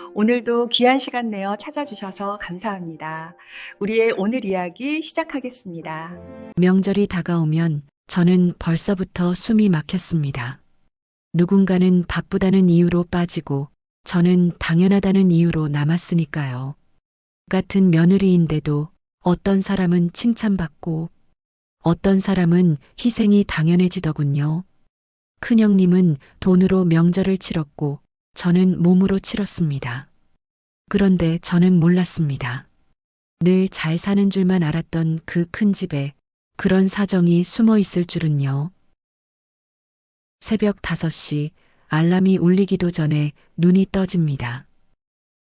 오늘도 귀한 시간 내어 찾아주셔서 감사합니다. 우리의 오늘 이야기 시작하겠습니다. 명절이 다가오면 저는 벌써부터 숨이 막혔습니다. 누군가는 바쁘다는 이유로 빠지고 저는 당연하다는 이유로 남았으니까요. 같은 며느리인데도 어떤 사람은 칭찬받고 어떤 사람은 희생이 당연해지더군요. 큰형님은 돈으로 명절을 치렀고 저는 몸으로 치렀습니다. 그런데 저는 몰랐습니다. 늘 잘 사는 줄만 알았던 그 큰 집에 그런 사정이 숨어 있을 줄은요. 새벽 5시 알람이 울리기도 전에 눈이 떠집니다.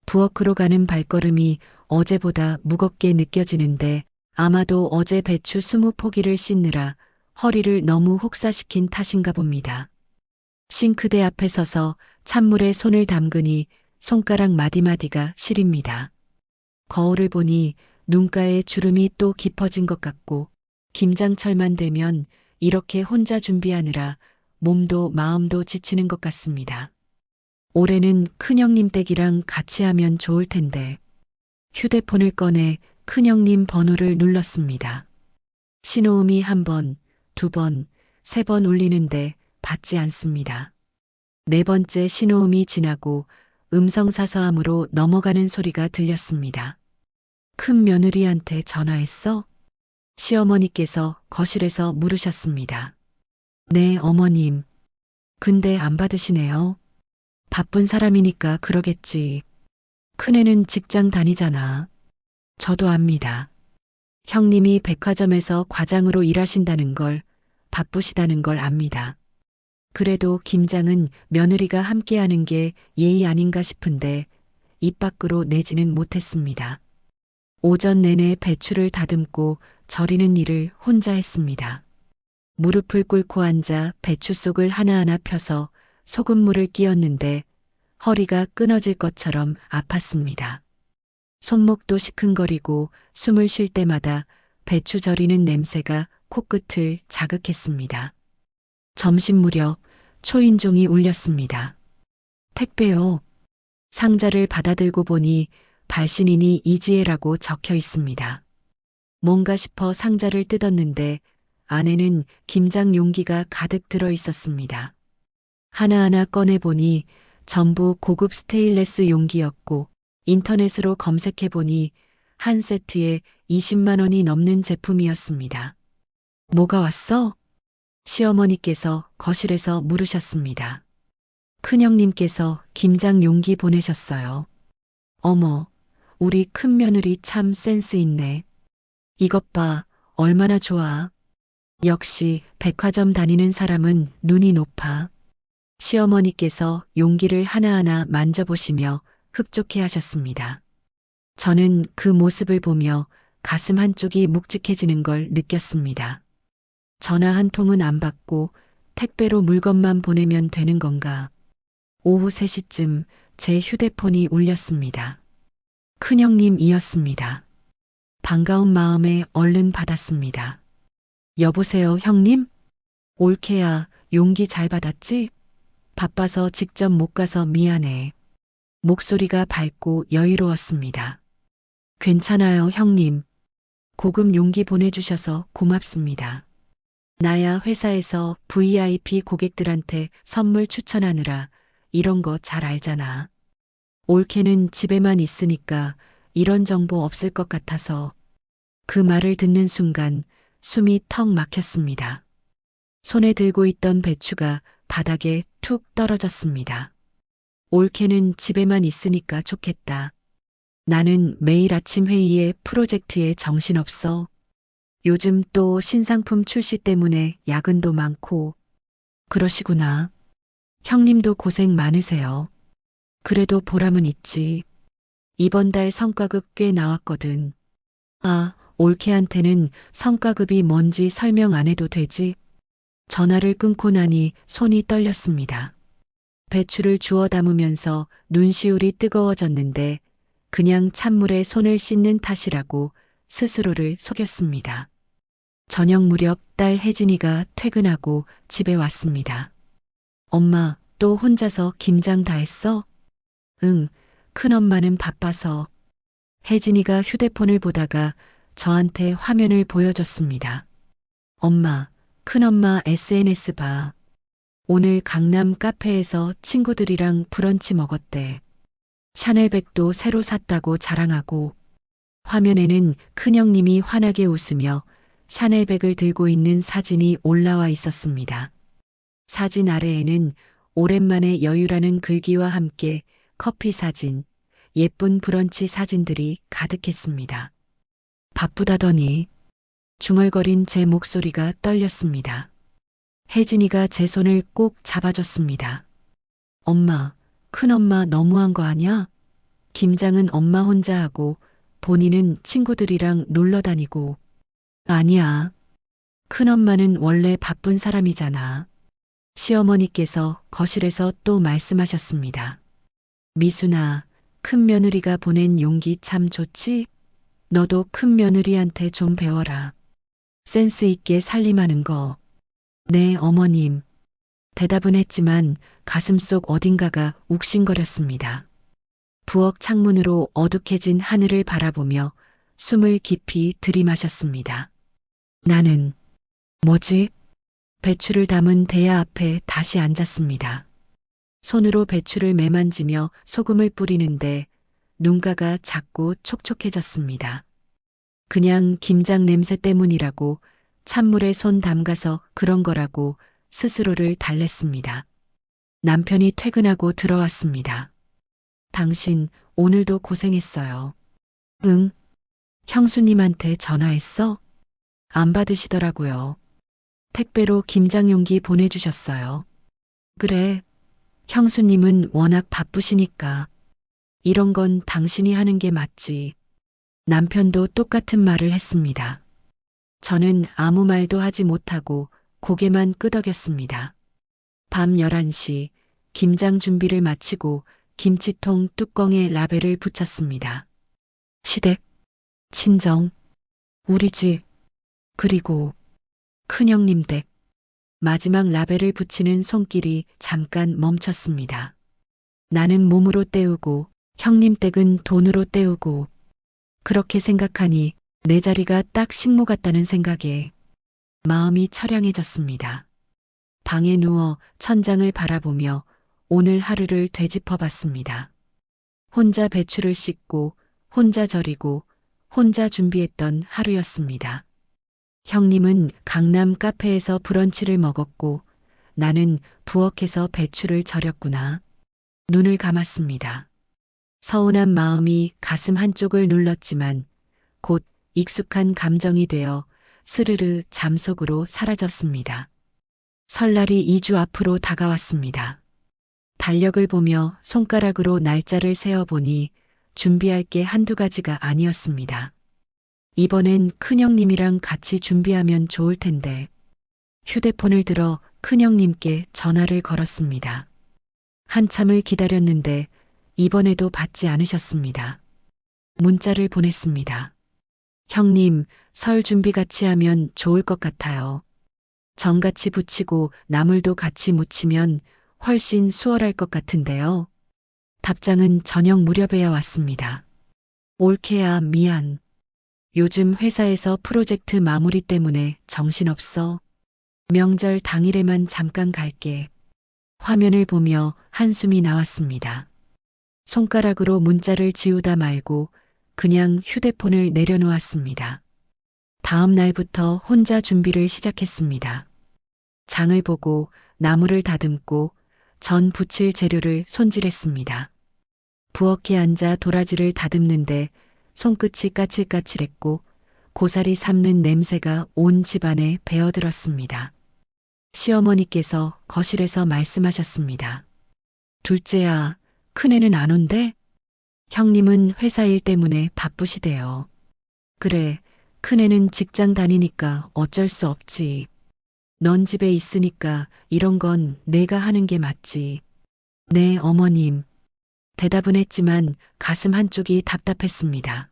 부엌으로 가는 발걸음이 어제보다 무겁게 느껴지는데 아마도 어제 배추 20포기를 씻느라 허리를 너무 혹사시킨 탓인가 봅니다. 싱크대 앞에 서서 찬물에 손을 담그니 손가락 마디마디가 시립니다. 거울을 보니 눈가에 주름이 또 깊어진 것 같고 김장철만 되면 이렇게 혼자 준비하느라 몸도 마음도 지치는 것 같습니다. 올해는 큰형님 댁이랑 같이 하면 좋을 텐데 휴대폰을 꺼내 큰형님 번호를 눌렀습니다. 신호음이 1번, 2번, 3번 울리는데 받지 않습니다. 4번째 신호음이 지나고 음성사서함으로 넘어가는 소리가 들렸습니다. 큰 며느리한테 전화했어? 시어머니께서 거실에서 물으셨습니다. 네, 어머님. 근데 안 받으시네요. 바쁜 사람이니까 그러겠지. 큰애는 직장 다니잖아. 저도 압니다. 형님이 백화점에서 과장으로 일하신다는 걸, 바쁘시다는 걸 압니다. 그래도 김장은 며느리가 함께하는 게 예의 아닌가 싶은데 입 밖으로 내지는 못했습니다. 오전 내내 배추를 다듬고 절이는 일을 혼자 했습니다. 무릎을 꿇고 앉아 배추 속을 하나하나 펴서 소금물을 끼얹는데 허리가 끊어질 것처럼 아팠습니다. 손목도 시큰거리고 숨을 쉴 때마다 배추 절이는 냄새가 코끝을 자극했습니다. 점심 무렵 초인종이 울렸습니다. 택배요. 상자를 받아들고 보니 발신인이 이지혜라고 적혀 있습니다. 뭔가 싶어 상자를 뜯었는데 안에는 김장 용기가 가득 들어 있었습니다. 하나하나 꺼내보니 전부 고급 스테인레스 용기였고 인터넷으로 검색해보니 한 세트에 20만 원이 넘는 제품이었습니다. 뭐가 왔어? 시어머니께서 거실에서 물으셨습니다. 큰형님께서 김장 용기 보내셨어요. 어머, 우리 큰며느리 참 센스 있네. 이것 봐, 얼마나 좋아. 역시 백화점 다니는 사람은 눈이 높아. 시어머니께서 용기를 하나하나 만져보시며 흡족해 하셨습니다. 저는 그 모습을 보며 가슴 한쪽이 묵직해지는 걸 느꼈습니다. 전화 한 통은 안 받고 택배로 물건만 보내면 되는 건가? 오후 3시쯤 제 휴대폰이 울렸습니다. 큰형님이었습니다. 반가운 마음에 얼른 받았습니다. 여보세요, 형님? 올케야, 용기 잘 받았지? 바빠서 직접 못 가서 미안해. 목소리가 밝고 여유로웠습니다. 괜찮아요, 형님. 고급 용기 보내주셔서 고맙습니다. 나야 회사에서 VIP 고객들한테 선물 추천하느라 이런 거 잘 알잖아. 올케는 집에만 있으니까 이런 정보 없을 것 같아서 그 말을 듣는 순간 숨이 턱 막혔습니다. 손에 들고 있던 배추가 바닥에 툭 떨어졌습니다. 올케는 집에만 있으니까 좋겠다. 나는 매일 아침 회의에 프로젝트에 정신없어. 요즘 또 신상품 출시 때문에 야근도 많고. 그러시구나. 형님도 고생 많으세요. 그래도 보람은 있지. 이번 달 성과급 꽤 나왔거든. 아, 올케한테는 성과급이 뭔지 설명 안 해도 되지? 전화를 끊고 나니 손이 떨렸습니다. 배추를 주워 담으면서 눈시울이 뜨거워졌는데 그냥 찬물에 손을 씻는 탓이라고 스스로를 속였습니다. 저녁 무렵 딸 혜진이가 퇴근하고 집에 왔습니다. 엄마, 또 혼자서 김장 다 했어? 응, 큰엄마는 바빠서. 혜진이가 휴대폰을 보다가 저한테 화면을 보여줬습니다. 엄마, 큰엄마 SNS 봐. 오늘 강남 카페에서 친구들이랑 브런치 먹었대. 샤넬백도 새로 샀다고 자랑하고, 화면에는 큰형님이 환하게 웃으며 샤넬백을 들고 있는 사진이 올라와 있었습니다. 사진 아래에는 오랜만에 여유라는 글귀와 함께 커피 사진, 예쁜 브런치 사진들이 가득했습니다. 바쁘다더니 중얼거린 제 목소리가 떨렸습니다. 혜진이가 제 손을 꼭 잡아줬습니다. 엄마, 큰엄마 너무한 거 아냐? 김장은 엄마 혼자 하고 본인은 친구들이랑 놀러 다니고. 아니야. 큰엄마는 원래 바쁜 사람이잖아. 시어머니께서 거실에서 또 말씀하셨습니다. 미순아, 큰 며느리가 보낸 용기 참 좋지? 너도 큰 며느리한테 좀 배워라. 센스 있게 살림하는 거. 네, 어머님. 대답은 했지만 가슴속 어딘가가 욱신거렸습니다. 부엌 창문으로 어둑해진 하늘을 바라보며 숨을 깊이 들이마셨습니다. 나는 뭐지? 배추를 담은 대야 앞에 다시 앉았습니다. 손으로 배추를 매만지며 소금을 뿌리는데 눈가가 자꾸 촉촉해졌습니다. 그냥 김장 냄새 때문이라고, 찬물에 손 담가서 그런 거라고 스스로를 달랬습니다. 남편이 퇴근하고 들어왔습니다. 당신 오늘도 고생했어요. 응? 형수님한테 전화했어? 안 받으시더라고요. 택배로 김장 용기 보내주셨어요. 그래. 형수님은 워낙 바쁘시니까. 이런 건 당신이 하는 게 맞지. 남편도 똑같은 말을 했습니다. 저는 아무 말도 하지 못하고 고개만 끄덕였습니다. 밤 11시 김장 준비를 마치고 김치통 뚜껑에 라벨을 붙였습니다. 시댁, 친정, 우리 집, 그리고 큰형님 댁. 마지막 라벨을 붙이는 손길이 잠깐 멈췄습니다. 나는 몸으로 때우고 형님 댁은 돈으로 때우고, 그렇게 생각하니 내 자리가 딱 식모 같다는 생각에 마음이 처량해졌습니다. 방에 누워 천장을 바라보며 오늘 하루를 되짚어 봤습니다. 혼자 배추를 씻고, 혼자 절이고, 혼자 준비했던 하루였습니다. 형님은 강남 카페에서 브런치를 먹었고, 나는 부엌에서 배추를 절였구나. 눈을 감았습니다. 서운한 마음이 가슴 한쪽을 눌렀지만 곧 익숙한 감정이 되어 스르르 잠속으로 사라졌습니다. 설날이 2주 앞으로 다가왔습니다. 달력을 보며 손가락으로 날짜를 세어보니 준비할 게 한두 가지가 아니었습니다. 이번엔 큰형님이랑 같이 준비하면 좋을 텐데. 휴대폰을 들어 큰형님께 전화를 걸었습니다. 한참을 기다렸는데 이번에도 받지 않으셨습니다. 문자를 보냈습니다. 형님, 설 준비 같이 하면 좋을 것 같아요. 정같이 부치고 나물도 같이 무치면 훨씬 수월할 것 같은데요. 답장은 저녁 무렵에야 왔습니다. 올케야, 미안. 요즘 회사에서 프로젝트 마무리 때문에 정신없어. 명절 당일에만 잠깐 갈게. 화면을 보며 한숨이 나왔습니다. 손가락으로 문자를 지우다 말고 그냥 휴대폰을 내려놓았습니다. 다음 날부터 혼자 준비를 시작했습니다. 장을 보고 나물을 다듬고 전 부칠 재료를 손질했습니다. 부엌에 앉아 도라지를 다듬는데 손끝이 까칠까칠했고 고사리 삶는 냄새가 온 집안에 배어들었습니다. 시어머니께서 거실에서 말씀하셨습니다. 둘째야, 큰애는 안 온대? 형님은 회사 일 때문에 바쁘시대요. 그래, 큰애는 직장 다니니까 어쩔 수 없지. 넌 집에 있으니까 이런 건 내가 하는 게 맞지. 네, 어머님. 대답은 했지만 가슴 한쪽이 답답했습니다.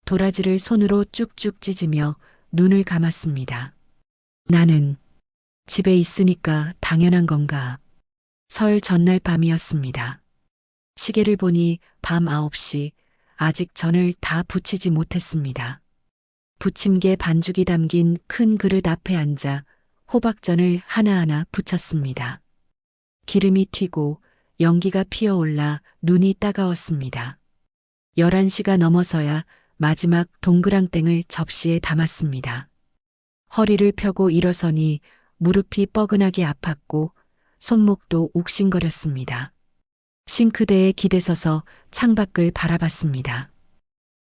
도라지를 손으로 쭉쭉 찢으며 눈을 감았습니다. 나는 집에 있으니까 당연한 건가. 설 전날 밤이었습니다. 시계를 보니 밤 9시, 아직 전을 다 부치지 못했습니다. 부침개 반죽이 담긴 큰 그릇 앞에 앉아 호박전을 하나하나 부쳤습니다. 기름이 튀고 연기가 피어올라 눈이 따가웠습니다. 11시가 넘어서야 마지막 동그랑땡을 접시에 담았습니다. 허리를 펴고 일어서니 무릎이 뻐근하게 아팠고 손목도 욱신거렸습니다. 싱크대에 기대서서 창밖을 바라봤습니다.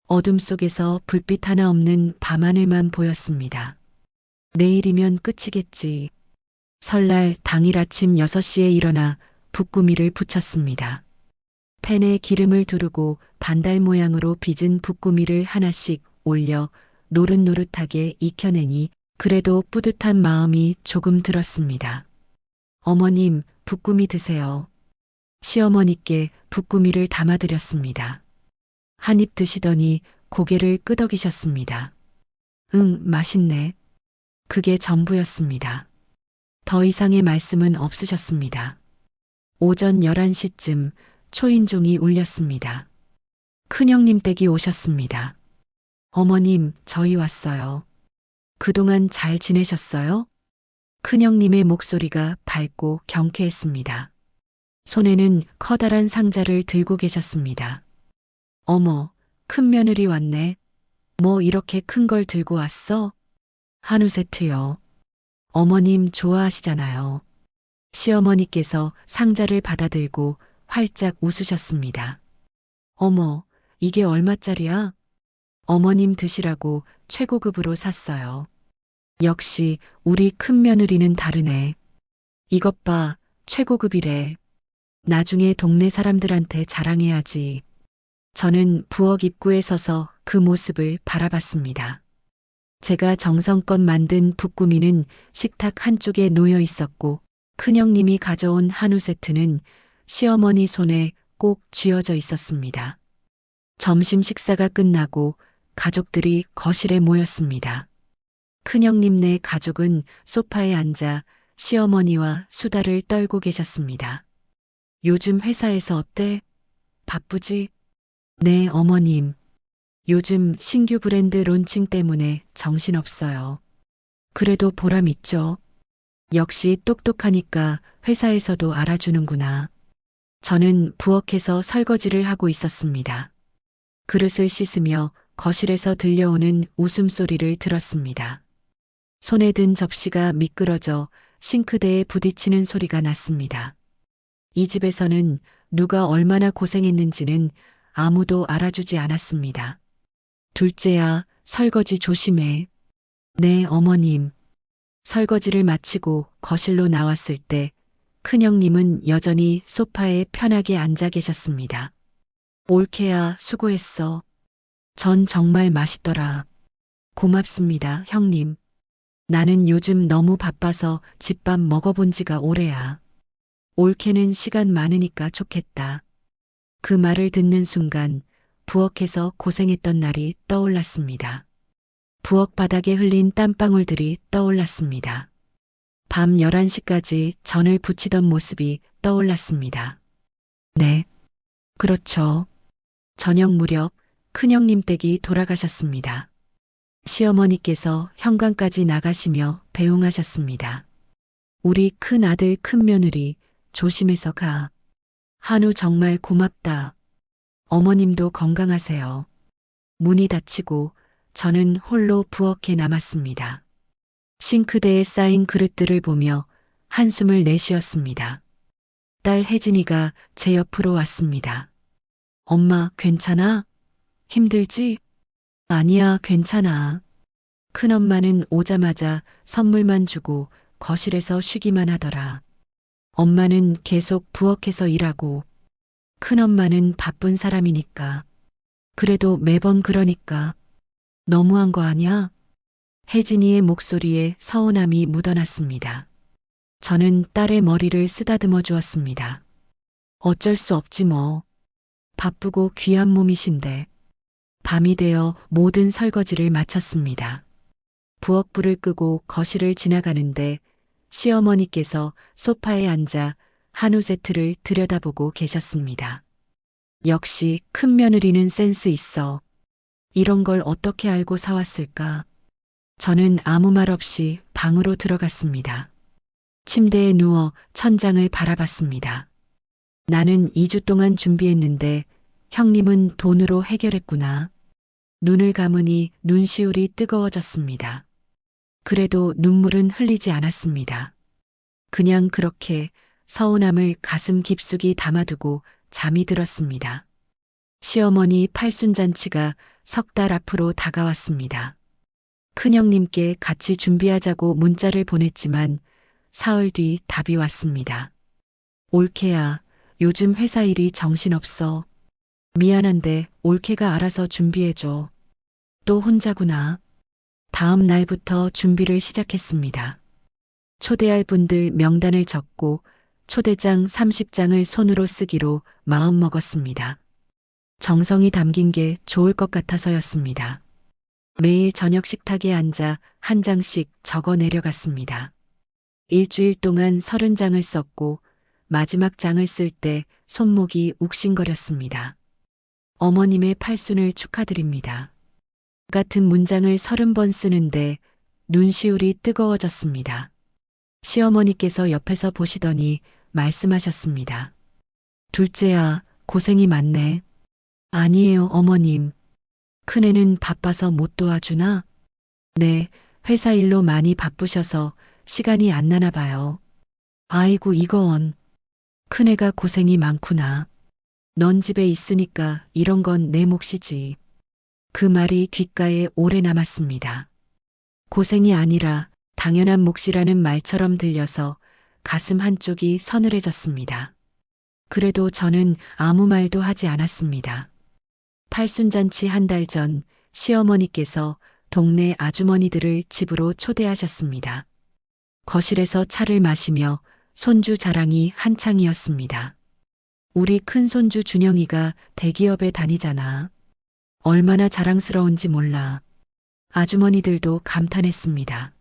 어둠 속에서 불빛 하나 없는 밤하늘만 보였습니다. 내일이면 끝이겠지. 설날 당일 아침 6시에 일어나 붓구미를 붙였습니다. 팬에 기름을 두르고 반달 모양으로 빚은 붓구미를 하나씩 올려 노릇노릇하게 익혀내니 그래도 뿌듯한 마음이 조금 들었습니다. 어머님, 붓구미 드세요. 시어머니께 붓구미를 담아드렸습니다. 한 입 드시더니 고개를 끄덕이셨습니다. 응, 맛있네. 그게 전부였습니다. 더 이상의 말씀은 없으셨습니다. 오전 11시쯤 초인종이 울렸습니다. 큰형님 댁이 오셨습니다. 어머님, 저희 왔어요. 그동안 잘 지내셨어요? 큰형님의 목소리가 밝고 경쾌했습니다. 손에는 커다란 상자를 들고 계셨습니다. 어머, 큰 며느리 왔네. 뭐 이렇게 큰 걸 들고 왔어? 한우 세트요. 어머님 좋아하시잖아요. 시어머니께서 상자를 받아들고 활짝 웃으셨습니다. 어머, 이게 얼마짜리야? 어머님 드시라고 최고급으로 샀어요. 역시 우리 큰 며느리는 다르네. 이것 봐, 최고급이래. 나중에 동네 사람들한테 자랑해야지. 저는 부엌 입구에 서서 그 모습을 바라봤습니다. 제가 정성껏 만든 붓구미는 식탁 한쪽에 놓여 있었고 큰형님이 가져온 한우 세트는 시어머니 손에 꼭 쥐어져 있었습니다. 점심 식사가 끝나고 가족들이 거실에 모였습니다. 큰형님네 가족은 소파에 앉아 시어머니와 수다를 떨고 계셨습니다. 요즘 회사에서 어때? 바쁘지? 네, 어머님. 요즘 신규 브랜드 론칭 때문에 정신없어요. 그래도 보람 있죠. 역시 똑똑하니까 회사에서도 알아주는구나. 저는 부엌에서 설거지를 하고 있었습니다. 그릇을 씻으며 거실에서 들려오는 웃음소리를 들었습니다. 손에 든 접시가 미끄러져 싱크대에 부딪히는 소리가 났습니다. 이 집에서는 누가 얼마나 고생했는지는 아무도 알아주지 않았습니다. 둘째야, 설거지 조심해. 네, 어머님. 설거지를 마치고 거실로 나왔을 때 큰형님은 여전히 소파에 편하게 앉아 계셨습니다. 올케야, 수고했어. 전 정말 맛있더라. 고맙습니다, 형님. 나는 요즘 너무 바빠서 집밥 먹어본 지가 오래야. 올케는 시간 많으니까 좋겠다. 그 말을 듣는 순간 부엌에서 고생했던 날이 떠올랐습니다. 부엌 바닥에 흘린 땀방울들이 떠올랐습니다. 밤 11시까지 전을 부치던 모습이 떠올랐습니다. 네. 그렇죠. 저녁 무렵 큰형님 댁이 돌아가셨습니다. 시어머니께서 현관까지 나가시며 배웅하셨습니다. 우리 큰 아들 큰 며느리 조심해서 가. 한우 정말 고맙다. 어머님도 건강하세요. 문이 닫히고 저는 홀로 부엌에 남았습니다. 싱크대에 쌓인 그릇들을 보며 한숨을 내쉬었습니다. 딸 혜진이가 제 옆으로 왔습니다. 엄마, 괜찮아? 힘들지? 아니야, 괜찮아. 큰엄마는 오자마자 선물만 주고 거실에서 쉬기만 하더라. 엄마는 계속 부엌에서 일하고 큰엄마는 바쁜 사람이니까. 그래도 매번 그러니까. 너무한 거 아니야? 혜진이의 목소리에 서운함이 묻어났습니다. 저는 딸의 머리를 쓰다듬어 주었습니다. 어쩔 수 없지 뭐. 바쁘고 귀한 몸이신데. 밤이 되어 모든 설거지를 마쳤습니다. 부엌 불을 끄고 거실을 지나가는데 시어머니께서 소파에 앉아 한우 세트를 들여다보고 계셨습니다. 역시 큰 며느리는 센스 있어. 이런 걸 어떻게 알고 사왔을까? 저는 아무 말 없이 방으로 들어갔습니다. 침대에 누워 천장을 바라봤습니다. 나는 2주 동안 준비했는데 형님은 돈으로 해결했구나. 눈을 감으니 눈시울이 뜨거워졌습니다. 그래도 눈물은 흘리지 않았습니다. 그냥 그렇게 서운함을 가슴 깊숙이 담아두고 잠이 들었습니다. 시어머니 팔순잔치가 석 달 앞으로 다가왔습니다. 큰형님께 같이 준비하자고 문자를 보냈지만 사흘 뒤 답이 왔습니다. 올케야, 요즘 회사 일이 정신없어. 미안한데 올케가 알아서 준비해줘. 또 혼자구나. 다음 날부터 준비를 시작했습니다. 초대할 분들 명단을 적고 초대장 30장을 손으로 쓰기로 마음먹었습니다. 정성이 담긴 게 좋을 것 같아서였습니다. 매일 저녁 식탁에 앉아 한 장씩 적어 내려갔습니다. 일주일 동안 30장을 썼고 마지막 장을 쓸 때 손목이 욱신거렸습니다. 어머님의 팔순을 축하드립니다. 같은 문장을 30번 쓰는데 눈시울이 뜨거워졌습니다. 시어머니께서 옆에서 보시더니 말씀하셨습니다. 둘째야, 고생이 많네. 아니에요, 어머님. 큰애는 바빠서 못 도와주나? 네, 회사 일로 많이 바쁘셔서 시간이 안 나나 봐요. 아이고, 이건. 큰애가 고생이 많구나. 넌 집에 있으니까 이런 건 내 몫이지. 그 말이 귓가에 오래 남았습니다. 고생이 아니라 당연한 몫이라는 말처럼 들려서 가슴 한쪽이 서늘해졌습니다. 그래도 저는 아무 말도 하지 않았습니다. 팔순잔치 한 달 전 시어머니께서 동네 아주머니들을 집으로 초대하셨습니다. 거실에서 차를 마시며 손주 자랑이 한창이었습니다. 우리 큰손주 준영이가 대기업에 다니잖아. 얼마나 자랑스러운지 몰라. 아주머니들도 감탄했습니다.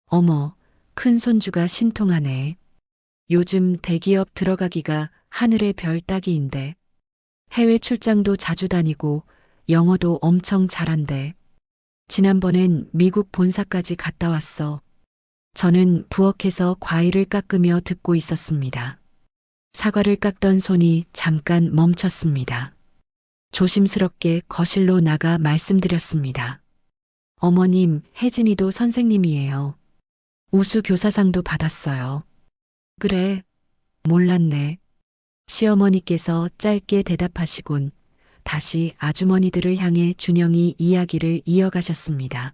어머, 큰손주가 신통하네. 요즘 대기업 들어가기가 하늘의 별 따기인데. 해외 출장도 자주 다니고 영어도 엄청 잘한대. 지난번엔 미국 본사까지 갔다 왔어. 저는 부엌에서 과일을 깎으며 듣고 있었습니다. 사과를 깎던 손이 잠깐 멈췄습니다. 조심스럽게 거실로 나가 말씀드렸습니다. 어머님, 혜진이도 선생님이에요. 우수 교사상도 받았어요. 그래, 몰랐네. 시어머니께서 짧게 대답하시곤 다시 아주머니들을 향해 준영이 이야기를 이어가셨습니다.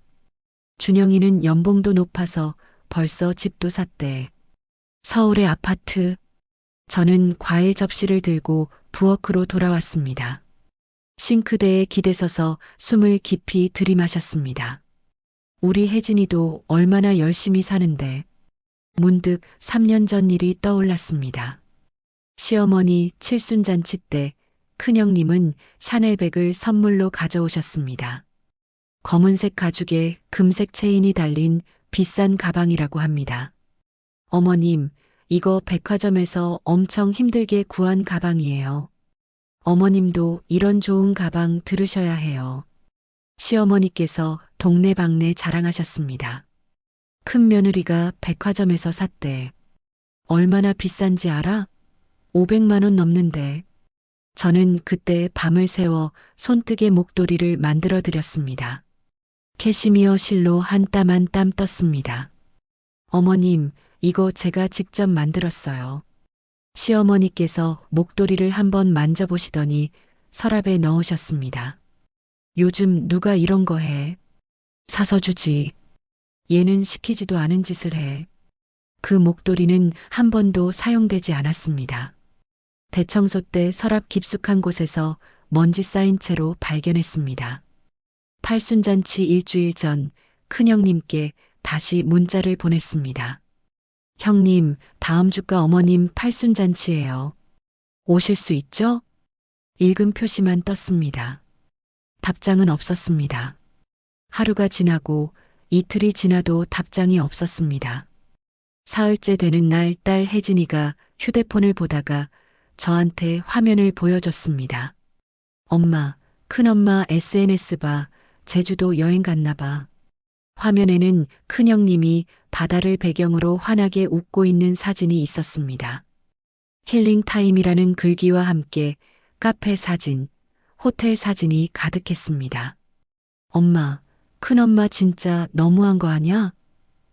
준영이는 연봉도 높아서 벌써 집도 샀대. 서울의 아파트. 저는 과일 접시를 들고 부엌으로 돌아왔습니다. 싱크대에 기대서서 숨을 깊이 들이마셨습니다. 우리 혜진이도 얼마나 열심히 사는데. 문득 3년 전 일이 떠올랐습니다. 시어머니 칠순잔치 때 큰형님은 샤넬백을 선물로 가져오셨습니다. 검은색 가죽에 금색 체인이 달린 비싼 가방이라고 합니다. 어머님, 이거 백화점에서 엄청 힘들게 구한 가방이에요. 어머님도 이런 좋은 가방 들으셔야 해요. 시어머니께서 동네방네 자랑하셨습니다. 큰 며느리가 백화점에서 샀대. 얼마나 비싼지 알아? 500만 원 넘는데. 저는 그때 밤을 새워 손뜨개 목도리를 만들어 드렸습니다. 캐시미어 실로 한 땀 한 땀 떴습니다. 어머님, 이거 제가 직접 만들었어요. 시어머니께서 목도리를 한번 만져보시더니 서랍에 넣으셨습니다. 요즘 누가 이런 거 해? 사서 주지. 얘는 시키지도 않은 짓을 해. 그 목도리는 한 번도 사용되지 않았습니다. 대청소 때 서랍 깊숙한 곳에서 먼지 쌓인 채로 발견했습니다. 팔순잔치 일주일 전 큰형님께 다시 문자를 보냈습니다. 형님, 다음 주가 어머님 팔순잔치예요. 오실 수 있죠? 읽음 표시만 떴습니다. 답장은 없었습니다. 하루가 지나고 이틀이 지나도 답장이 없었습니다. 사흘째 되는 날 딸 혜진이가 휴대폰을 보다가 저한테 화면을 보여줬습니다. 엄마, 큰엄마 SNS 봐. 제주도 여행 갔나 봐. 화면에는 큰형님이 바다를 배경으로 환하게 웃고 있는 사진이 있었습니다. 힐링타임이라는 글귀와 함께 카페 사진, 호텔 사진이 가득했습니다. 엄마, 큰엄마 진짜 너무한 거 아니야?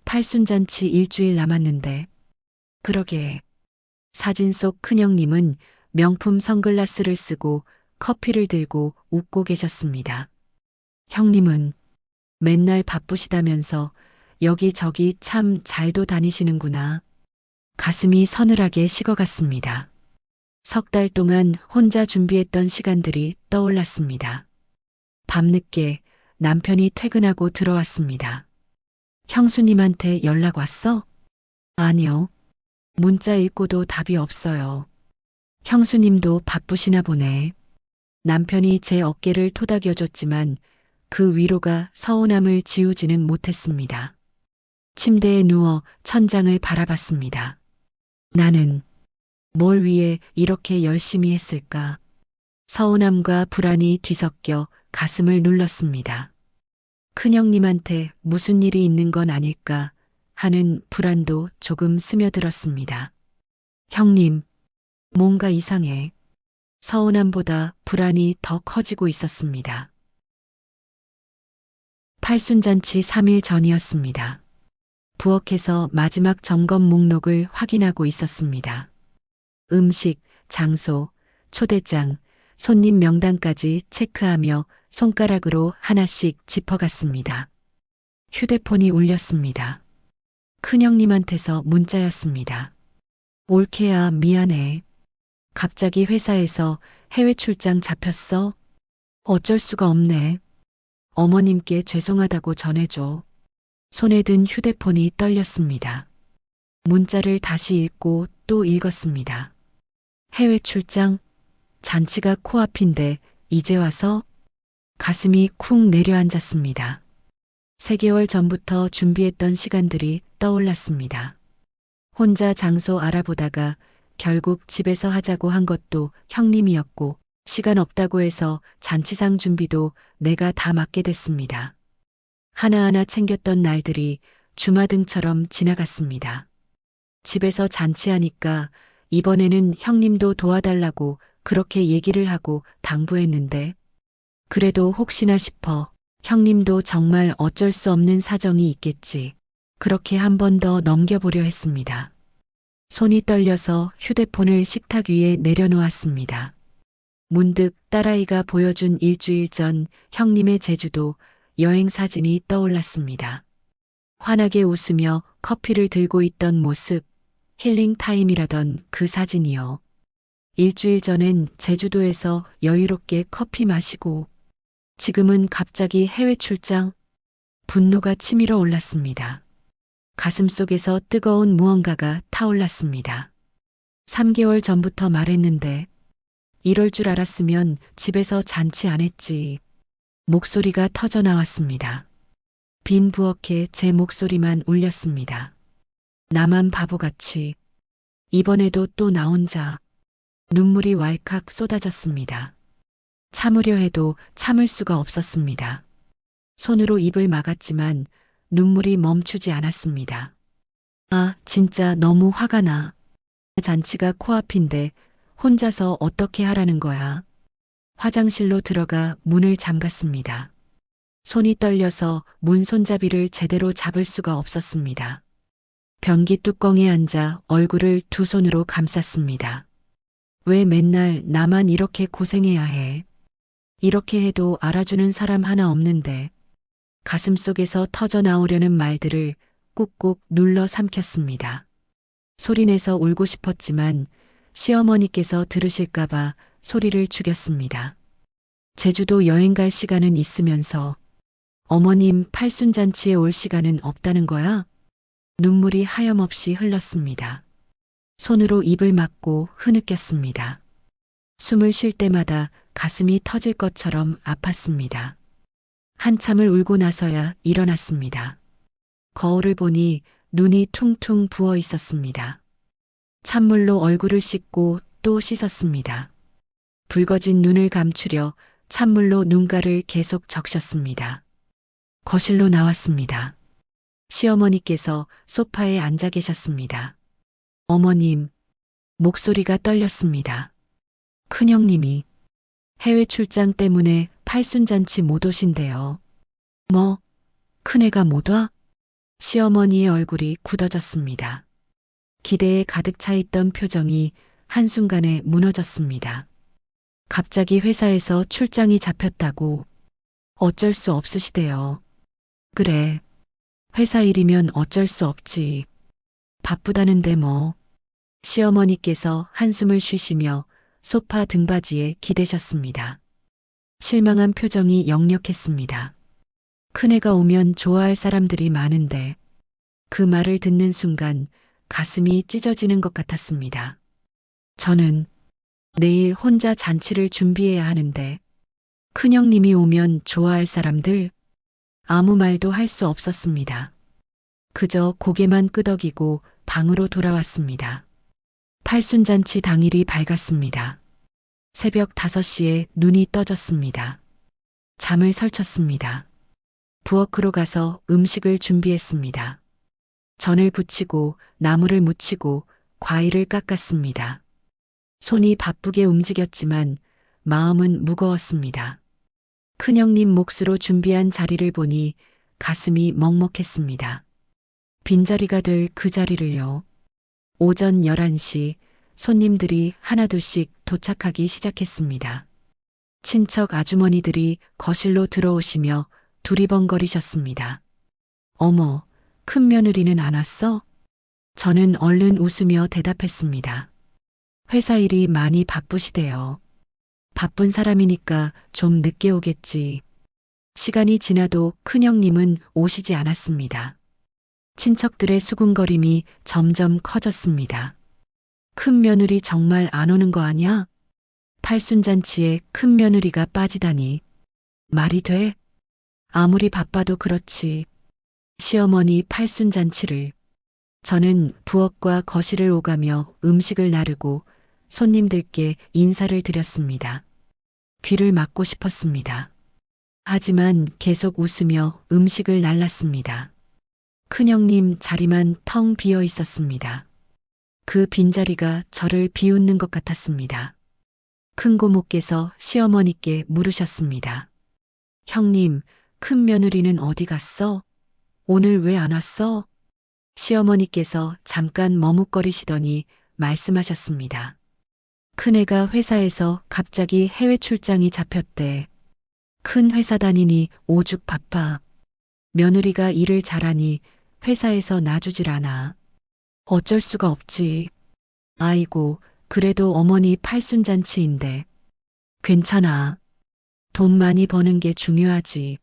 팔순잔치 일주일 남았는데. 그러게. 사진 속 큰형님은 명품 선글라스를 쓰고 커피를 들고 웃고 계셨습니다. 형님은 맨날 바쁘시다면서 여기저기 참 잘도 다니시는구나. 가슴이 서늘하게 식어갔습니다. 석 달 동안 혼자 준비했던 시간들이 떠올랐습니다. 밤늦게 남편이 퇴근하고 들어왔습니다. 형수님한테 연락 왔어? 아니요. 문자 읽고도 답이 없어요. 형수님도 바쁘시나 보네. 남편이 제 어깨를 토닥여줬지만 그 위로가 서운함을 지우지는 못했습니다. 침대에 누워 천장을 바라봤습니다. 나는 뭘 위해 이렇게 열심히 했을까? 서운함과 불안이 뒤섞여 가슴을 눌렀습니다. 큰형님한테 무슨 일이 있는 건 아닐까 하는 불안도 조금 스며들었습니다. 형님, 뭔가 이상해. 서운함보다 불안이 더 커지고 있었습니다. 팔순잔치 3일 전이었습니다. 부엌에서 마지막 점검 목록을 확인하고 있었습니다. 음식, 장소, 초대장, 손님 명단까지 체크하며 손가락으로 하나씩 짚어갔습니다. 휴대폰이 울렸습니다. 큰형님한테서 문자였습니다. 올케야, 미안해. 갑자기 회사에서 해외 출장 잡혔어. 어쩔 수가 없네. 어머님께 죄송하다고 전해줘. 손에 든 휴대폰이 떨렸습니다. 문자를 다시 읽고 또 읽었습니다. 해외 출장? 잔치가 코앞인데 이제 와서? 가슴이 쿵 내려앉았습니다. 3개월 전부터 준비했던 시간들이 떠올랐습니다. 혼자 장소 알아보다가 결국 집에서 하자고 한 것도 형님이었고, 시간 없다고 해서 잔치상 준비도 내가 다 맡게 됐습니다. 하나하나 챙겼던 날들이 주마등처럼 지나갔습니다. 집에서 잔치하니까 이번에는 형님도 도와달라고 그렇게 얘기를 하고 당부했는데, 그래도 혹시나 싶어 형님도 정말 어쩔 수 없는 사정이 있겠지. 그렇게 한 번 더 넘겨보려 했습니다. 손이 떨려서 휴대폰을 식탁 위에 내려놓았습니다. 문득 딸아이가 보여준 일주일 전 형님의 제주도 여행 사진이 떠올랐습니다. 환하게 웃으며 커피를 들고 있던 모습, 힐링 타임이라던 그 사진이요. 일주일 전엔 제주도에서 여유롭게 커피 마시고, 지금은 갑자기 해외 출장? 분노가 치밀어 올랐습니다. 가슴속에서 뜨거운 무언가가 타올랐습니다. 3개월 전부터 말했는데, 이럴 줄 알았으면 집에서 잔치 안 했지. 목소리가 터져 나왔습니다. 빈 부엌에 제 목소리만 울렸습니다. 나만 바보같이. 이번에도 또 나 혼자. 눈물이 왈칵 쏟아졌습니다. 참으려 해도 참을 수가 없었습니다. 손으로 입을 막았지만 눈물이 멈추지 않았습니다. 아, 진짜 너무 화가 나. 잔치가 코앞인데 혼자서 어떻게 하라는 거야. 화장실로 들어가 문을 잠갔습니다. 손이 떨려서 문 손잡이를 제대로 잡을 수가 없었습니다. 변기 뚜껑에 앉아 얼굴을 두 손으로 감쌌습니다. 왜 맨날 나만 이렇게 고생해야 해? 이렇게 해도 알아주는 사람 하나 없는데. 가슴속에서 터져 나오려는 말들을 꾹꾹 눌러 삼켰습니다. 소리내서 울고 싶었지만 시어머니께서 들으실까봐 소리를 죽였습니다. 제주도 여행 갈 시간은 있으면서 어머님 팔순잔치에 올 시간은 없다는 거야? 눈물이 하염없이 흘렀습니다. 손으로 입을 막고 흐느꼈습니다. 숨을 쉴 때마다 가슴이 터질 것처럼 아팠습니다. 한참을 울고 나서야 일어났습니다. 거울을 보니 눈이 퉁퉁 부어 있었습니다. 찬물로 얼굴을 씻고 또 씻었습니다. 붉어진 눈을 감추려 찬물로 눈가를 계속 적셨습니다. 거실로 나왔습니다. 시어머니께서 소파에 앉아 계셨습니다. 어머님, 목소리가 떨렸습니다. 큰형님이 해외 출장 때문에 팔순잔치 못 오신대요. 뭐, 큰애가 못 와? 시어머니의 얼굴이 굳어졌습니다. 기대에 가득 차 있던 표정이 한순간에 무너졌습니다. 갑자기 회사에서 출장이 잡혔다고 어쩔 수 없으시대요. 그래. 회사 일이면 어쩔 수 없지. 바쁘다는데 뭐. 시어머니께서 한숨을 쉬시며 소파 등받이에 기대셨습니다. 실망한 표정이 역력했습니다. 큰애가 오면 좋아할 사람들이 많은데 그 말을 듣는 순간 가슴이 찢어지는 것 같았습니다. 저는 내일 혼자 잔치를 준비해야 하는데 큰형님이 오면 좋아할 사람들 아무 말도 할 수 없었습니다. 그저 고개만 끄덕이고 방으로 돌아왔습니다. 팔순잔치 당일이 밝았습니다. 새벽 5시에 눈이 떠졌습니다. 잠을 설쳤습니다. 부엌으로 가서 음식을 준비했습니다. 전을 부치고 나물을 무치고 과일을 깎았습니다. 손이 바쁘게 움직였지만 마음은 무거웠습니다. 큰형님 몫으로 준비한 자리를 보니 가슴이 먹먹했습니다. 빈자리가 될 그 자리를요. 오전 11시 손님들이 하나둘씩 도착하기 시작했습니다. 친척 아주머니들이 거실로 들어오시며 두리번거리셨습니다. 어머, 큰 며느리는 안 왔어? 저는 얼른 웃으며 대답했습니다. 회사 일이 많이 바쁘시대요. 바쁜 사람이니까 좀 늦게 오겠지. 시간이 지나도 큰형님은 오시지 않았습니다. 친척들의 수군거림이 점점 커졌습니다. 큰 며느리 정말 안 오는 거 아냐? 팔순잔치에 큰 며느리가 빠지다니. 말이 돼? 아무리 바빠도 그렇지. 시어머니 팔순잔치를. 저는 부엌과 거실을 오가며 음식을 나르고 손님들께 인사를 드렸습니다. 귀를 막고 싶었습니다. 하지만 계속 웃으며 음식을 날랐습니다. 큰형님 자리만 텅 비어 있었습니다. 그 빈자리가 저를 비웃는 것 같았습니다. 큰 고모께서 시어머니께 물으셨습니다. 형님, 큰 며느리는 어디 갔어? 오늘 왜 안 왔어? 시어머니께서 잠깐 머뭇거리시더니 말씀하셨습니다. 큰애가 회사에서 갑자기 해외 출장이 잡혔대. 큰 회사 다니니 오죽 바빠. 며느리가 일을 잘하니 회사에서 놔주질 않아. 어쩔 수가 없지. 아이고, 그래도 어머니 팔순잔치인데. 괜찮아. 돈 많이 버는 게 중요하지.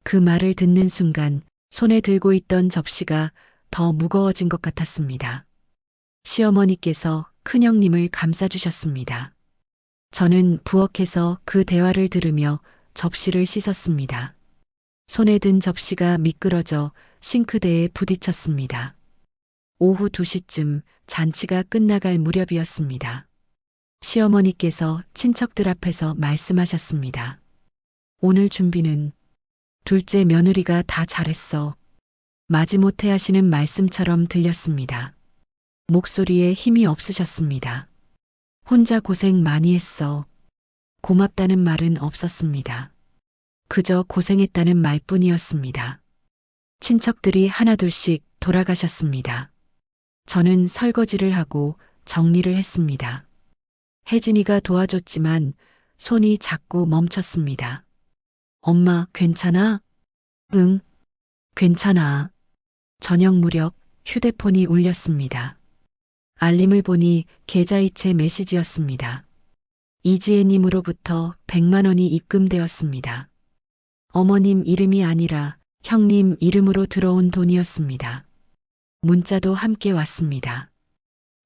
그 말을 듣는 순간 손에 들고 있던 접시가 더 무거워진 것 같았습니다. 시어머니께서 큰형님을 감싸주셨습니다. 저는 부엌에서 그 대화를 들으며 접시를 씻었습니다. 손에 든 접시가 미끄러져 싱크대에 부딪혔습니다. 오후 2시쯤 잔치가 끝나갈 무렵이었습니다. 시어머니께서 친척들 앞에서 말씀하셨습니다. 오늘 준비는 둘째 며느리가 다 잘했어. 마지못해 하시는 말씀처럼 들렸습니다. 목소리에 힘이 없으셨습니다. 혼자 고생 많이 했어. 고맙다는 말은 없었습니다. 그저 고생했다는 말뿐이었습니다. 친척들이 하나둘씩 돌아가셨습니다. 저는 설거지를 하고 정리를 했습니다. 혜진이가 도와줬지만 손이 자꾸 멈췄습니다. 엄마, 괜찮아? 응, 괜찮아. 저녁 무렵 휴대폰이 울렸습니다. 알림을 보니 계좌이체 메시지였습니다. 이지혜님으로부터 100만 원이 입금되었습니다. 어머님 이름이 아니라 형님 이름으로 들어온 돈이었습니다. 문자도 함께 왔습니다.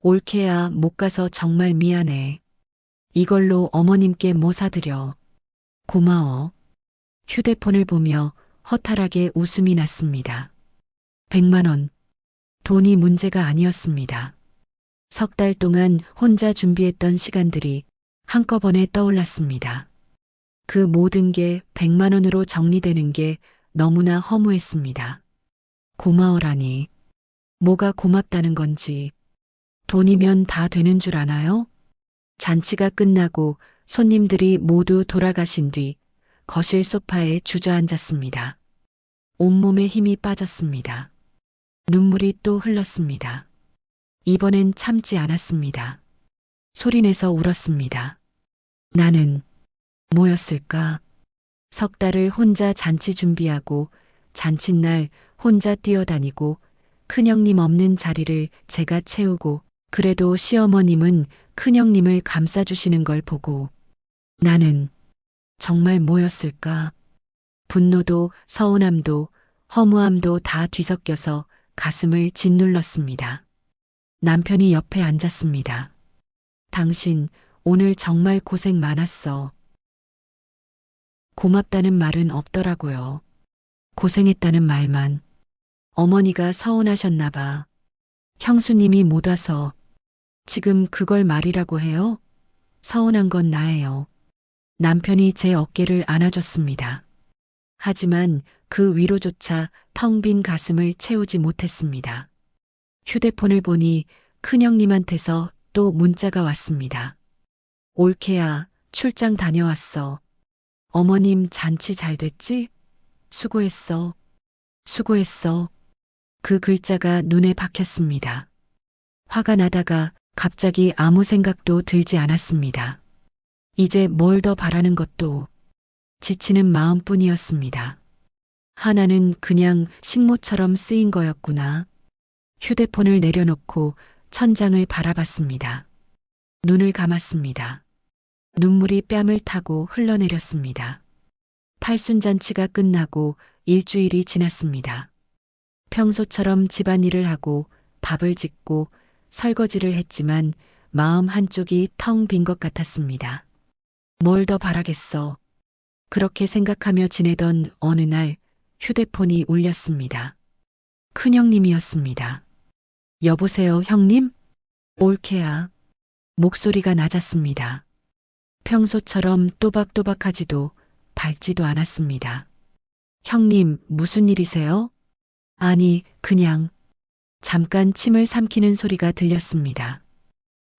올케야 못 가서 정말 미안해. 이걸로 어머님께 뭐 사드려. 고마워. 휴대폰을 보며 허탈하게 웃음이 났습니다. 100만 원. 돈이 문제가 아니었습니다. 석 달 동안 혼자 준비했던 시간들이 한꺼번에 떠올랐습니다. 그 모든 게 100만 원으로 정리되는 게 너무나 허무했습니다. 고마워라니. 뭐가 고맙다는 건지. 돈이면 다 되는 줄 아나요? 잔치가 끝나고 손님들이 모두 돌아가신 뒤 거실 소파에 주저앉았습니다. 온몸에 힘이 빠졌습니다. 눈물이 또 흘렀습니다. 이번엔 참지 않았습니다. 소리내서 울었습니다. 나는 뭐였을까? 석 달을 혼자 잔치 준비하고 잔칫날 혼자 뛰어다니고 큰형님 없는 자리를 제가 채우고 그래도 시어머님은 큰형님을 감싸주시는 걸 보고 나는 정말 뭐였을까? 분노도 서운함도 허무함도 다 뒤섞여서 가슴을 짓눌렀습니다. 남편이 옆에 앉았습니다. 당신 오늘 정말 고생 많았어. 고맙다는 말은 없더라고요. 고생했다는 말만. 어머니가 서운하셨나 봐. 형수님이 못 와서 지금 그걸 말이라고 해요? 서운한 건 나예요. 남편이 제 어깨를 안아줬습니다. 하지만 그 위로조차 텅 빈 가슴을 채우지 못했습니다. 휴대폰을 보니 큰형님한테서 또 문자가 왔습니다. 올케야, 출장 다녀왔어. 어머님 잔치 잘 됐지? 수고했어. 수고했어. 그 글자가 눈에 박혔습니다. 화가 나다가 갑자기 아무 생각도 들지 않았습니다. 이제 뭘 더 바라는 것도 지치는 마음뿐이었습니다. 하나는 그냥 식모처럼 쓰인 거였구나. 휴대폰을 내려놓고 천장을 바라봤습니다. 눈을 감았습니다. 눈물이 뺨을 타고 흘러내렸습니다. 팔순잔치가 끝나고 일주일이 지났습니다. 평소처럼 집안일을 하고 밥을 짓고 설거지를 했지만 마음 한쪽이 텅 빈 것 같았습니다. 뭘 더 바라겠어. 그렇게 생각하며 지내던 어느 날 휴대폰이 울렸습니다. 큰형님이었습니다. 여보세요, 형님? 올케야. 목소리가 낮았습니다. 평소처럼 또박또박하지도 밝지도 않았습니다. 형님, 무슨 일이세요? 아니, 그냥. 잠깐 침을 삼키는 소리가 들렸습니다.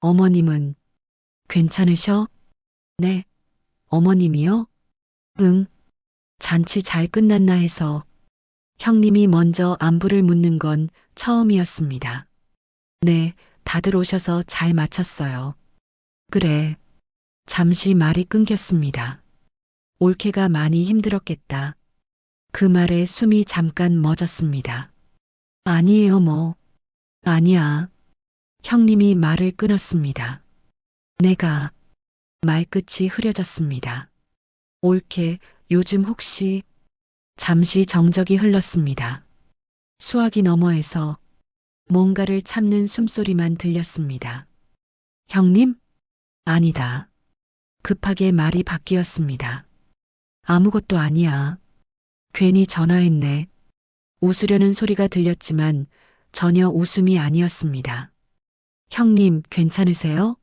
어머님은 괜찮으셔? 네. 어머님이요? 응. 잔치 잘 끝났나 해서 형님이 먼저 안부를 묻는 건 처음이었습니다. 네, 다들 오셔서 잘 마쳤어요. 그래. 잠시 말이 끊겼습니다. 올케가 많이 힘들었겠다. 그 말에 숨이 잠깐 멎었습니다. 아니에요, 뭐. 아니야. 형님이 말을 끊었습니다. 내가 말끝이 흐려졌습니다. 올케, 요즘 혹시 잠시 정적이 흘렀습니다. 수화기 너머에서 뭔가를 참는 숨소리만 들렸습니다. 형님? 아니다. 급하게 말이 바뀌었습니다. 아무것도 아니야. 괜히 전화했네. 웃으려는 소리가 들렸지만 전혀 웃음이 아니었습니다. 형님, 괜찮으세요?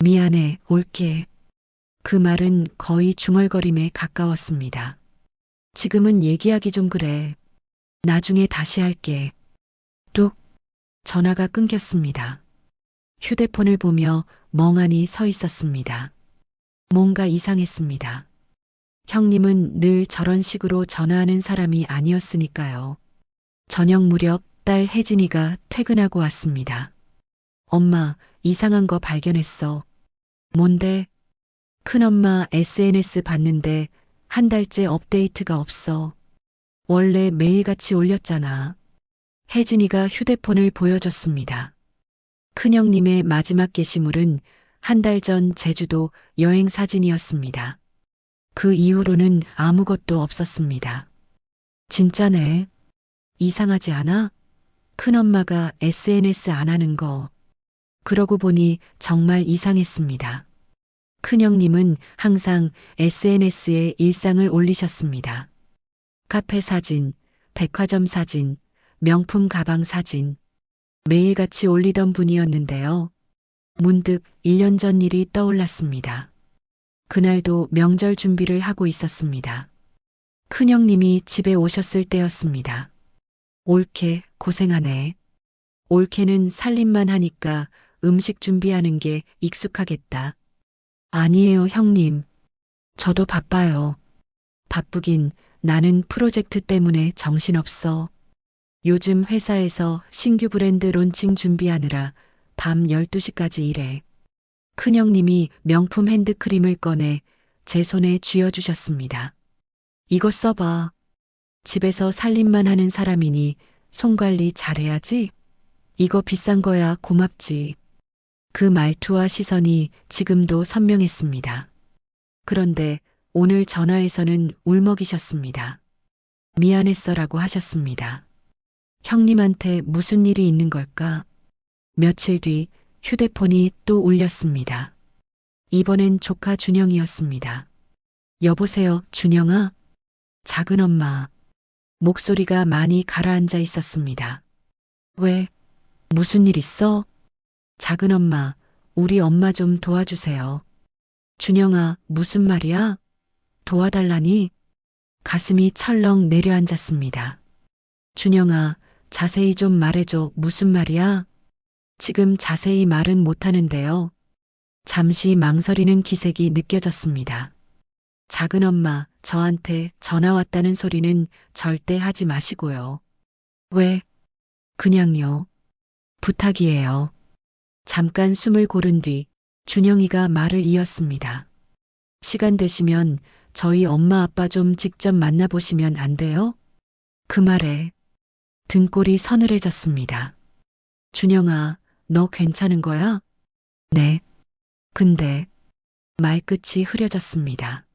미안해, 올게. 그 말은 거의 중얼거림에 가까웠습니다. 지금은 얘기하기 좀 그래. 나중에 다시 할게. 뚝. 전화가 끊겼습니다. 휴대폰을 보며 멍하니 서 있었습니다. 뭔가 이상했습니다. 형님은 늘 저런 식으로 전화하는 사람이 아니었으니까요. 저녁 무렵 딸 혜진이가 퇴근하고 왔습니다. 엄마, 이상한 거 발견했어. 뭔데? 큰엄마 SNS 봤는데 한 달째 업데이트가 없어. 원래 매일같이 올렸잖아. 혜진이가 휴대폰을 보여줬습니다. 큰형님의 마지막 게시물은 한 달 전 제주도 여행 사진이었습니다. 그 이후로는 아무것도 없었습니다. 진짜네. 이상하지 않아? 큰엄마가 SNS 안 하는 거. 그러고 보니 정말 이상했습니다. 큰형님은 항상 SNS에 일상을 올리셨습니다. 카페 사진, 백화점 사진, 명품 가방 사진. 매일같이 올리던 분이었는데요. 문득 1년 전 일이 떠올랐습니다. 그날도 명절 준비를 하고 있었습니다. 큰형님이 집에 오셨을 때였습니다. 올케 고생하네. 올케는 살림만 하니까 음식 준비하는 게 익숙하겠다. 아니에요, 형님. 저도 바빠요. 바쁘긴 나는 프로젝트 때문에 정신없어. 요즘 회사에서 신규 브랜드 론칭 준비하느라 밤 12시까지 일해. 큰형님이 명품 핸드크림을 꺼내 제 손에 쥐어주셨습니다. 이거 써봐. 집에서 살림만 하는 사람이니 손 관리 잘해야지. 이거 비싼 거야, 고맙지. 그 말투와 시선이 지금도 선명했습니다. 그런데 오늘 전화에서는 울먹이셨습니다. 미안했어라고 하셨습니다. 형님한테 무슨 일이 있는 걸까? 며칠 뒤 휴대폰이 또 울렸습니다. 이번엔 조카 준영이었습니다. 여보세요, 준영아? 작은 엄마. 목소리가 많이 가라앉아 있었습니다. 왜? 무슨 일 있어? 작은 엄마, 우리 엄마 좀 도와주세요. 준영아, 무슨 말이야? 도와달라니? 가슴이 철렁 내려앉았습니다. 준영아, 자세히 좀 말해줘. 무슨 말이야? 지금 자세히 말은 못하는데요. 잠시 망설이는 기색이 느껴졌습니다. 작은 엄마, 저한테 전화 왔다는 소리는 절대 하지 마시고요. 왜? 그냥요. 부탁이에요. 잠깐 숨을 고른 뒤 준영이가 말을 이었습니다. 시간 되시면 저희 엄마 아빠 좀 직접 만나보시면 안 돼요? 그 말에 등골이 서늘해졌습니다. 준영아, 너 괜찮은 거야? 네. 근데 말끝이 흐려졌습니다.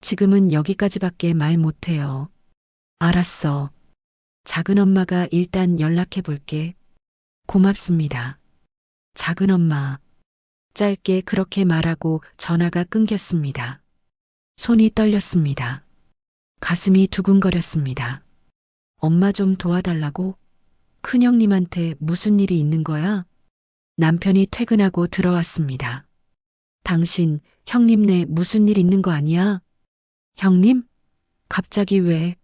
지금은 여기까지밖에 말 못해요. 알았어. 작은 엄마가 일단 연락해 볼게. 고맙습니다. 작은 엄마. 짧게 그렇게 말하고 전화가 끊겼습니다. 손이 떨렸습니다. 가슴이 두근거렸습니다. 엄마 좀 도와달라고? 큰형님한테 무슨 일이 있는 거야? 남편이 퇴근하고 들어왔습니다. 당신, 형님네 무슨 일 있는 거 아니야? 형님? 갑자기 왜?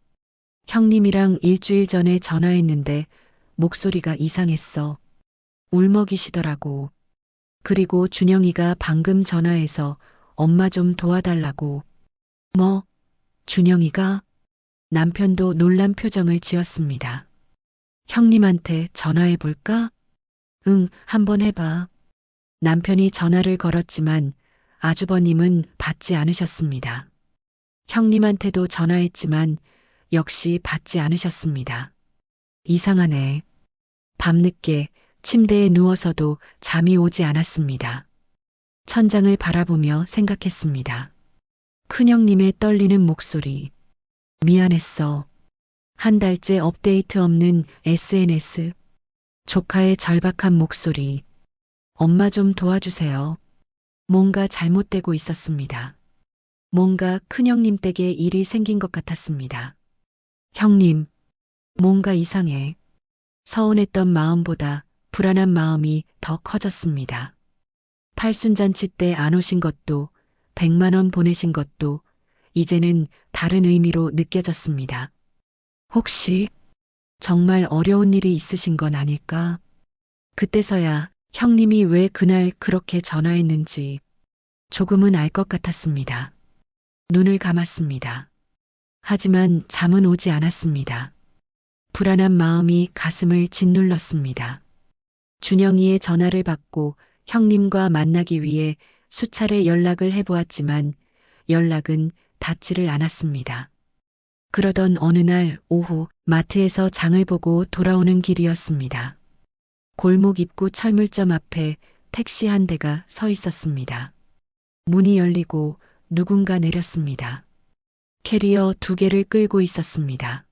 형님이랑 일주일 전에 전화했는데 목소리가 이상했어. 울먹이시더라고. 그리고 준영이가 방금 전화해서 엄마 좀 도와달라고. 뭐? 준영이가? 남편도 놀란 표정을 지었습니다. 형님한테 전화해 볼까? 응, 한번 해봐. 남편이 전화를 걸었지만 아주버님은 받지 않으셨습니다. 형님한테도 전화했지만 역시 받지 않으셨습니다. 이상하네. 밤늦게 침대에 누워서도 잠이 오지 않았습니다. 천장을 바라보며 생각했습니다. 큰형님의 떨리는 목소리. 미안했어. 한 달째 업데이트 없는 SNS. 조카의 절박한 목소리. 엄마 좀 도와주세요. 뭔가 잘못되고 있었습니다. 뭔가 큰형님 댁에 일이 생긴 것 같았습니다. 형님, 뭔가 이상해. 서운했던 마음보다 불안한 마음이 더 커졌습니다. 팔순잔치 때 안 오신 것도 100만 원 보내신 것도 이제는 다른 의미로 느껴졌습니다. 혹시 정말 어려운 일이 있으신 건 아닐까? 그때서야 형님이 왜 그날 그렇게 전화했는지 조금은 알 것 같았습니다. 눈을 감았습니다. 하지만 잠은 오지 않았습니다. 불안한 마음이 가슴을 짓눌렀습니다. 준영이의 전화를 받고 형님과 만나기 위해 수차례 연락을 해보았지만 연락은 닿지를 않았습니다. 그러던 어느 날 오후 마트에서 장을 보고 돌아오는 길이었습니다. 골목 입구 철물점 앞에 택시 한 대가 서 있었습니다. 문이 열리고 누군가 내렸습니다. 캐리어 2개를 끌고 있었습니다.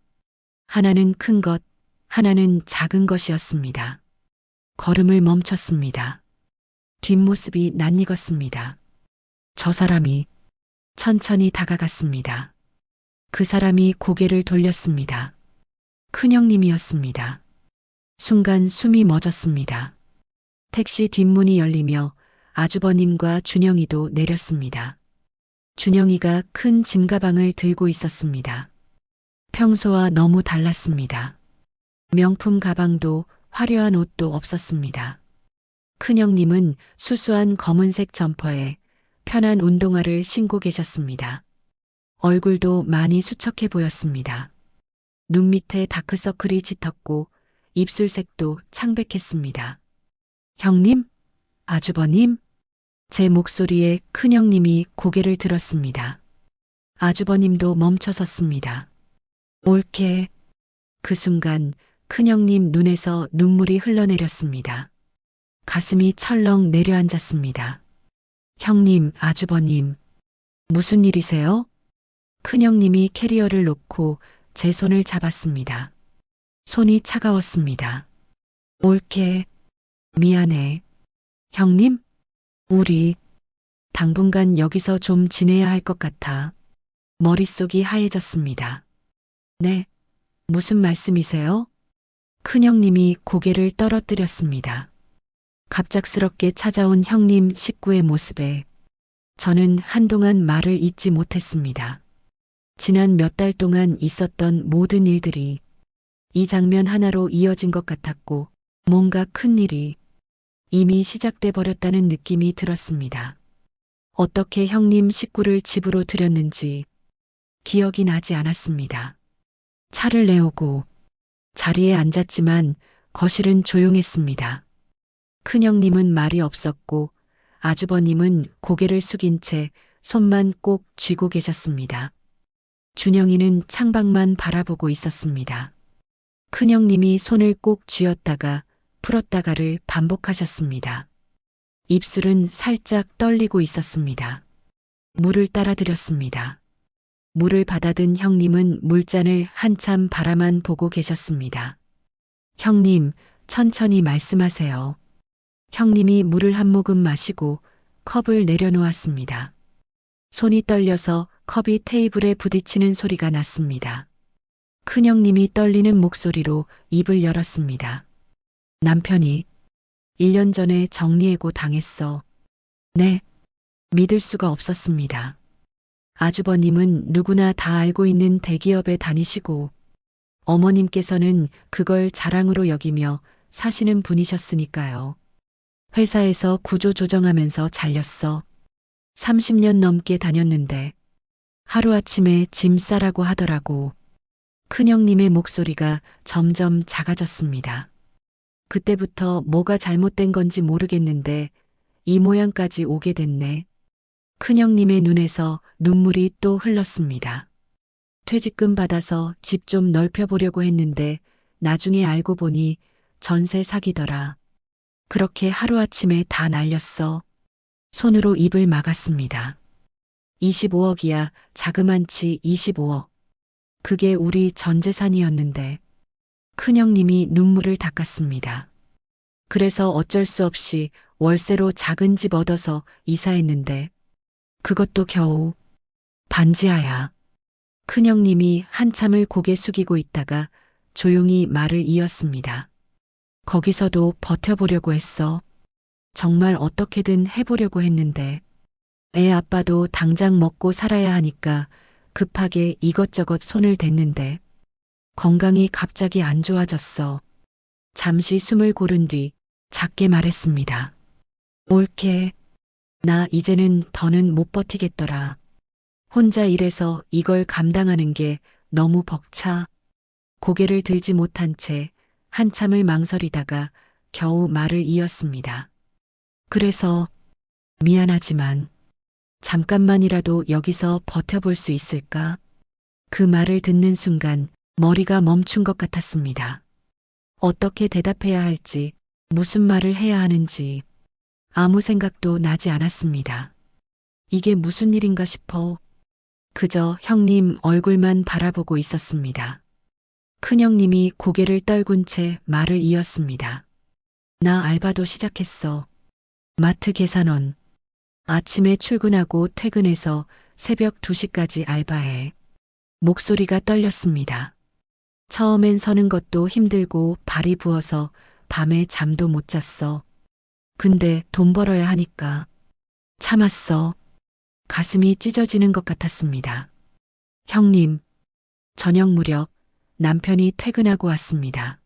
하나는 큰 것, 하나는 작은 것이었습니다. 걸음을 멈췄습니다. 뒷모습이 낯익었습니다. 저 사람이 천천히 다가갔습니다. 그 사람이 고개를 돌렸습니다. 큰형님이었습니다. 순간 숨이 멎었습니다. 택시 뒷문이 열리며 아주버님과 준영이도 내렸습니다. 준영이가 큰 짐가방을 들고 있었습니다. 평소와 너무 달랐습니다. 명품 가방도 화려한 옷도 없었습니다. 큰형님은 수수한 검은색 점퍼에 편한 운동화를 신고 계셨습니다. 얼굴도 많이 수척해 보였습니다. 눈 밑에 다크서클이 짙었고 입술색도 창백했습니다. 형님? 아주버님? 제 목소리에 큰형님이 고개를 들었습니다. 아주버님도 멈춰섰습니다. 옳게. 그 순간 큰형님 눈에서 눈물이 흘러내렸습니다. 가슴이 철렁 내려앉았습니다. 형님, 아주버님, 무슨 일이세요? 큰형님이 캐리어를 놓고 제 손을 잡았습니다. 손이 차가웠습니다. 옳게. 미안해. 형님? 우리 당분간 여기서 좀 지내야 할 것 같아. 머릿속이 하얘졌습니다. 네. 무슨 말씀이세요? 큰형님이 고개를 떨어뜨렸습니다. 갑작스럽게 찾아온 형님 식구의 모습에 저는 한동안 말을 잇지 못했습니다. 지난 몇 달 동안 있었던 모든 일들이 이 장면 하나로 이어진 것 같았고 뭔가 큰 일이 이미 시작돼 버렸다는 느낌이 들었습니다. 어떻게 형님 식구를 집으로 들였는지 기억이 나지 않았습니다. 차를 내오고 자리에 앉았지만 거실은 조용했습니다. 큰형님은 말이 없었고 아주버님은 고개를 숙인 채 손만 꼭 쥐고 계셨습니다. 준영이는 창밖만 바라보고 있었습니다. 큰형님이 손을 꼭 쥐었다가 풀었다가를 반복하셨습니다. 입술은 살짝 떨리고 있었습니다. 물을 따라드렸습니다. 물을 받아든 형님은 물잔을 한참 바라만 보고 계셨습니다. 형님, 천천히 말씀하세요. 형님이 물을 한 모금 마시고 컵을 내려놓았습니다. 손이 떨려서 컵이 테이블에 부딪히는 소리가 났습니다. 큰형님이 떨리는 목소리로 입을 열었습니다. 남편이 1년 전에 정리해고 당했어. 네, 믿을 수가 없었습니다. 아주버님은 누구나 다 알고 있는 대기업에 다니시고 어머님께서는 그걸 자랑으로 여기며 사시는 분이셨으니까요. 회사에서 구조조정하면서 잘렸어. 30년 넘게 다녔는데 하루아침에 짐 싸라고 하더라고. 큰형님의 목소리가 점점 작아졌습니다. 그때부터 뭐가 잘못된 건지 모르겠는데 이 모양까지 오게 됐네. 큰형님의 눈에서 눈물이 또 흘렀습니다. 퇴직금 받아서 집 좀 넓혀보려고 했는데 나중에 알고 보니 전세 사기더라. 그렇게 하루아침에 다 날렸어. 손으로 입을 막았습니다. 25억이야, 자그만치 25억. 그게 우리 전 재산이었는데. 큰형님이 눈물을 닦았습니다. 그래서 어쩔 수 없이 월세로 작은 집 얻어서 이사했는데 그것도 겨우 반지하야. 큰형님이 한참을 고개 숙이고 있다가 조용히 말을 이었습니다. 거기서도 버텨보려고 했어. 정말 어떻게든 해보려고 했는데 애 아빠도 당장 먹고 살아야 하니까 급하게 이것저것 손을 댔는데 건강이 갑자기 안 좋아졌어. 잠시 숨을 고른 뒤 작게 말했습니다. 옳게. 나 이제는 더는 못 버티겠더라. 혼자 일해서 이걸 감당하는 게 너무 벅차. 고개를 들지 못한 채 한참을 망설이다가 겨우 말을 이었습니다. 그래서 미안하지만 잠깐만이라도 여기서 버텨볼 수 있을까? 그 말을 듣는 순간 머리가 멈춘 것 같았습니다. 어떻게 대답해야 할지, 무슨 말을 해야 하는지 아무 생각도 나지 않았습니다. 이게 무슨 일인가 싶어 그저 형님 얼굴만 바라보고 있었습니다. 큰형님이 고개를 떨군 채 말을 이었습니다. 나 알바도 시작했어. 마트 계산원. 아침에 출근하고 퇴근해서 새벽 2시까지 알바해. 목소리가 떨렸습니다. 처음엔 서는 것도 힘들고 발이 부어서 밤에 잠도 못 잤어. 근데 돈 벌어야 하니까 참았어. 가슴이 찢어지는 것 같았습니다. 형님, 저녁 무렵 남편이 퇴근하고 왔습니다.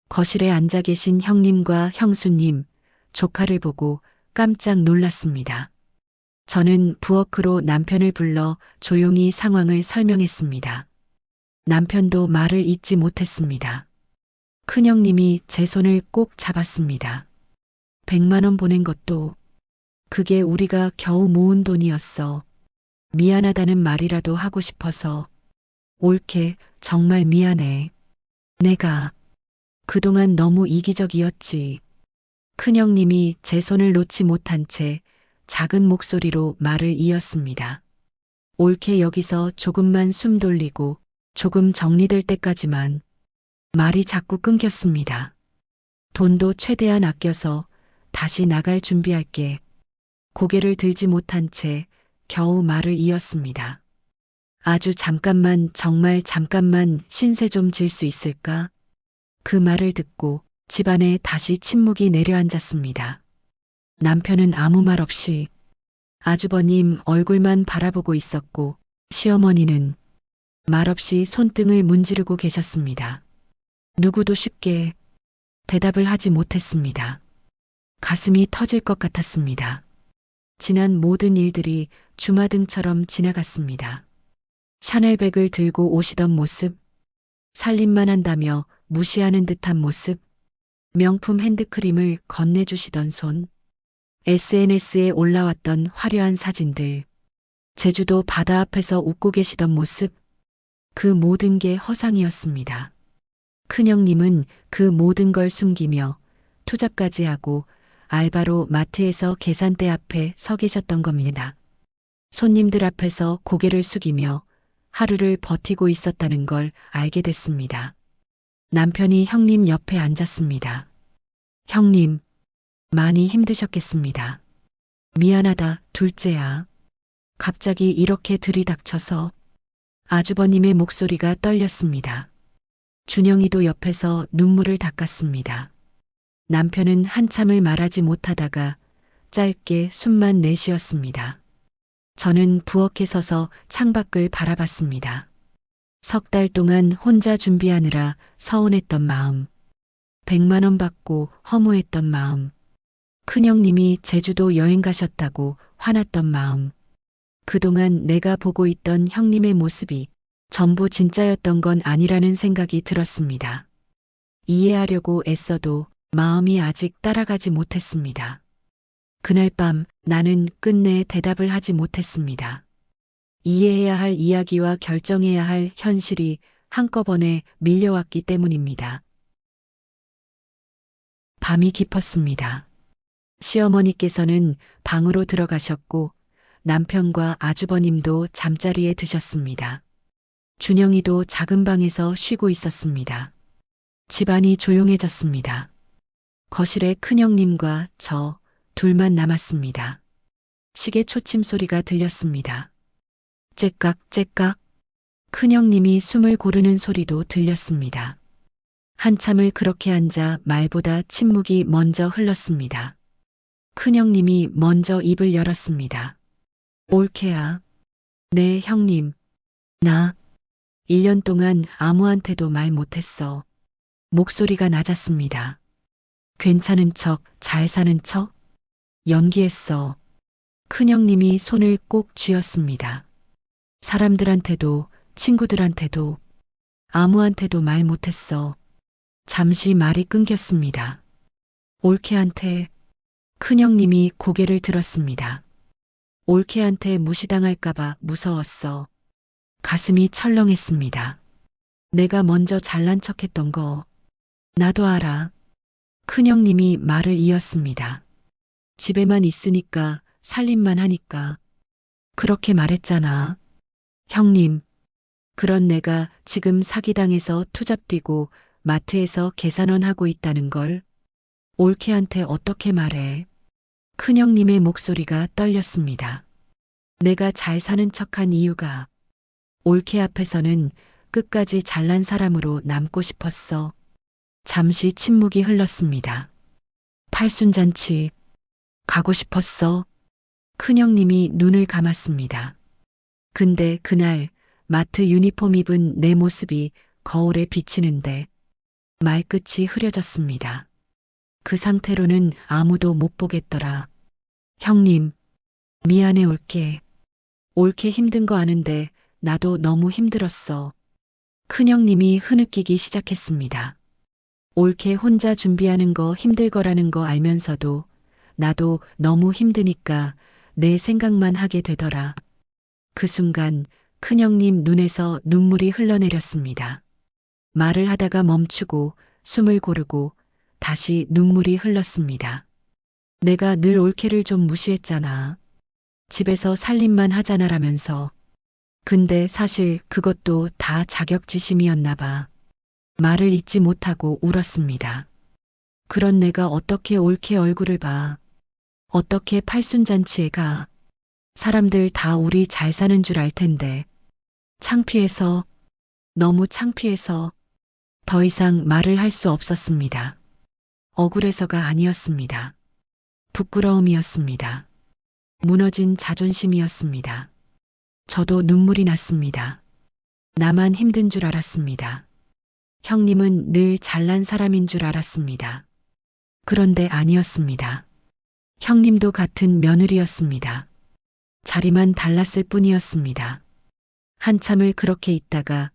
거실에 앉아 계신 형님과 형수님, 조카를 보고 깜짝 놀랐습니다. 저는 부엌으로 남편을 불러 조용히 상황을 설명했습니다. 남편도 말을 잇지 못했습니다. 큰형님이 제 손을 꼭 잡았습니다. 100만 원 보낸 것도 그게 우리가 겨우 모은 돈이었어. 미안하다는 말이라도 하고 싶어서. 옳게 정말 미안해. 내가 그동안 너무 이기적이었지. 큰형님이 제 손을 놓지 못한 채 작은 목소리로 말을 이었습니다. 옳게 여기서 조금만 숨 돌리고 조금 정리될 때까지만. 말이 자꾸 끊겼습니다. 돈도 최대한 아껴서 다시 나갈 준비할게. 고개를 들지 못한 채 겨우 말을 이었습니다. 아주 잠깐만, 정말 잠깐만 신세 좀 질 수 있을까? 그 말을 듣고 집안에 다시 침묵이 내려앉았습니다. 남편은 아무 말 없이 아주버님 얼굴만 바라보고 있었고 시어머니는 말없이 손등을 문지르고 계셨습니다. 누구도 쉽게 대답을 하지 못했습니다. 가슴이 터질 것 같았습니다. 지난 모든 일들이 주마등처럼 지나갔습니다. 샤넬백을 들고 오시던 모습, 살림만 한다며 무시하는 듯한 모습, 명품 핸드크림을 건네주시던 손, SNS에 올라왔던 화려한 사진들, 제주도 바다 앞에서 웃고 계시던 모습, 그 모든 게 허상이었습니다. 큰형님은 그 모든 걸 숨기며 투잡까지 하고 알바로 마트에서 계산대 앞에 서 계셨던 겁니다. 손님들 앞에서 고개를 숙이며 하루를 버티고 있었다는 걸 알게 됐습니다. 남편이 형님 옆에 앉았습니다. 형님, 많이 힘드셨겠습니다. 미안하다, 둘째야. 갑자기 이렇게 들이닥쳐서 아주버님의 목소리가 떨렸습니다. 준영이도 옆에서 눈물을 닦았습니다. 남편은 한참을 말하지 못하다가 짧게 숨만 내쉬었습니다. 저는 부엌에 서서 창밖을 바라봤습니다. 석 달 동안 혼자 준비하느라 서운했던 마음, 100만 원 받고 허무했던 마음, 큰형님이 제주도 여행 가셨다고 화났던 마음, 그동안 내가 보고 있던 형님의 모습이 전부 진짜였던 건 아니라는 생각이 들었습니다. 이해하려고 애써도 마음이 아직 따라가지 못했습니다. 그날 밤 나는 끝내 대답을 하지 못했습니다. 이해해야 할 이야기와 결정해야 할 현실이 한꺼번에 밀려왔기 때문입니다. 밤이 깊었습니다. 시어머니께서는 방으로 들어가셨고 남편과 아주버님도 잠자리에 드셨습니다. 준영이도 작은 방에서 쉬고 있었습니다. 집안이 조용해졌습니다. 거실에 큰형님과 저 둘만 남았습니다. 시계 초침 소리가 들렸습니다. 째깍 째깍. 큰형님이 숨을 고르는 소리도 들렸습니다. 한참을 그렇게 앉아 말보다 침묵이 먼저 흘렀습니다. 큰형님이 먼저 입을 열었습니다. 옳게야. 네, 형님. 나 1년 동안 아무한테도 말 못했어. 목소리가 낮았습니다. 괜찮은 척, 잘 사는 척? 연기했어. 큰형님이 손을 꼭 쥐었습니다. 사람들한테도, 친구들한테도, 아무한테도 말 못했어. 잠시 말이 끊겼습니다. 올케한테, 큰형님이 고개를 들었습니다. 올케한테 무시당할까봐 무서웠어. 가슴이 철렁했습니다. 내가 먼저 잘난 척했던 거, 나도 알아. 큰형님이 말을 이었습니다. 집에만 있으니까, 살림만 하니까. 그렇게 말했잖아. 형님, 그런 내가 지금 사기당해서 투잡 뛰고 마트에서 계산원 하고 있다는 걸 올케한테 어떻게 말해? 큰형님의 목소리가 떨렸습니다. 내가 잘 사는 척한 이유가 올케 앞에서는 끝까지 잘난 사람으로 남고 싶었어. 잠시 침묵이 흘렀습니다. 팔순잔치 가고 싶었어. 큰형님이 눈을 감았습니다. 근데 그날 마트 유니폼 입은 내 모습이 거울에 비치는데 말끝이 흐려졌습니다. 그 상태로는 아무도 못 보겠더라. 형님, 미안해 올게. 옳게 힘든 거 아는데 나도 너무 힘들었어. 큰형님이 흐느끼기 시작했습니다. 옳게 혼자 준비하는 거 힘들 거라는 거 알면서도 나도 너무 힘드니까 내 생각만 하게 되더라. 그 순간 큰형님 눈에서 눈물이 흘러내렸습니다. 말을 하다가 멈추고 숨을 고르고 다시 눈물이 흘렀습니다. 내가 늘 올케를 좀 무시했잖아. 집에서 살림만 하잖아라면서. 근데 사실 그것도 다 자격지심이었나 봐. 말을 잇지 못하고 울었습니다. 그런 내가 어떻게 올케 얼굴을 봐. 어떻게 팔순잔치에 가. 사람들 다 우리 잘 사는 줄 알 텐데. 창피해서, 너무 창피해서 더 이상 말을 할 수 없었습니다. 억울해서가 아니었습니다. 부끄러움이었습니다. 무너진 자존심이었습니다. 저도 눈물이 났습니다. 나만 힘든 줄 알았습니다. 형님은 늘 잘난 사람인 줄 알았습니다. 그런데 아니었습니다. 형님도 같은 며느리였습니다. 자리만 달랐을 뿐이었습니다. 한참을 그렇게 있다가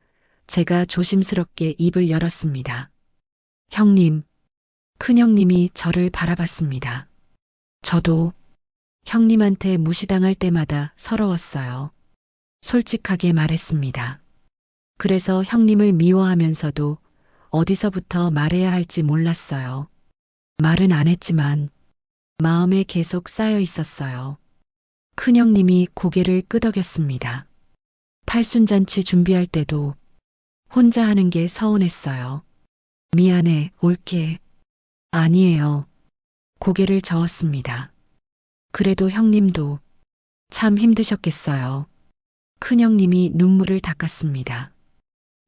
제가 조심스럽게 입을 열었습니다. 형님, 큰형님이 저를 바라봤습니다. 저도 형님한테 무시당할 때마다 서러웠어요. 솔직하게 말했습니다. 그래서 형님을 미워하면서도 어디서부터 말해야 할지 몰랐어요. 말은 안 했지만 마음에 계속 쌓여 있었어요. 큰형님이 고개를 끄덕였습니다. 팔순잔치 준비할 때도 혼자 하는 게 서운했어요. 미안해, 올게. 아니에요. 고개를 저었습니다. 그래도 형님도 참 힘드셨겠어요. 큰형님이 눈물을 닦았습니다.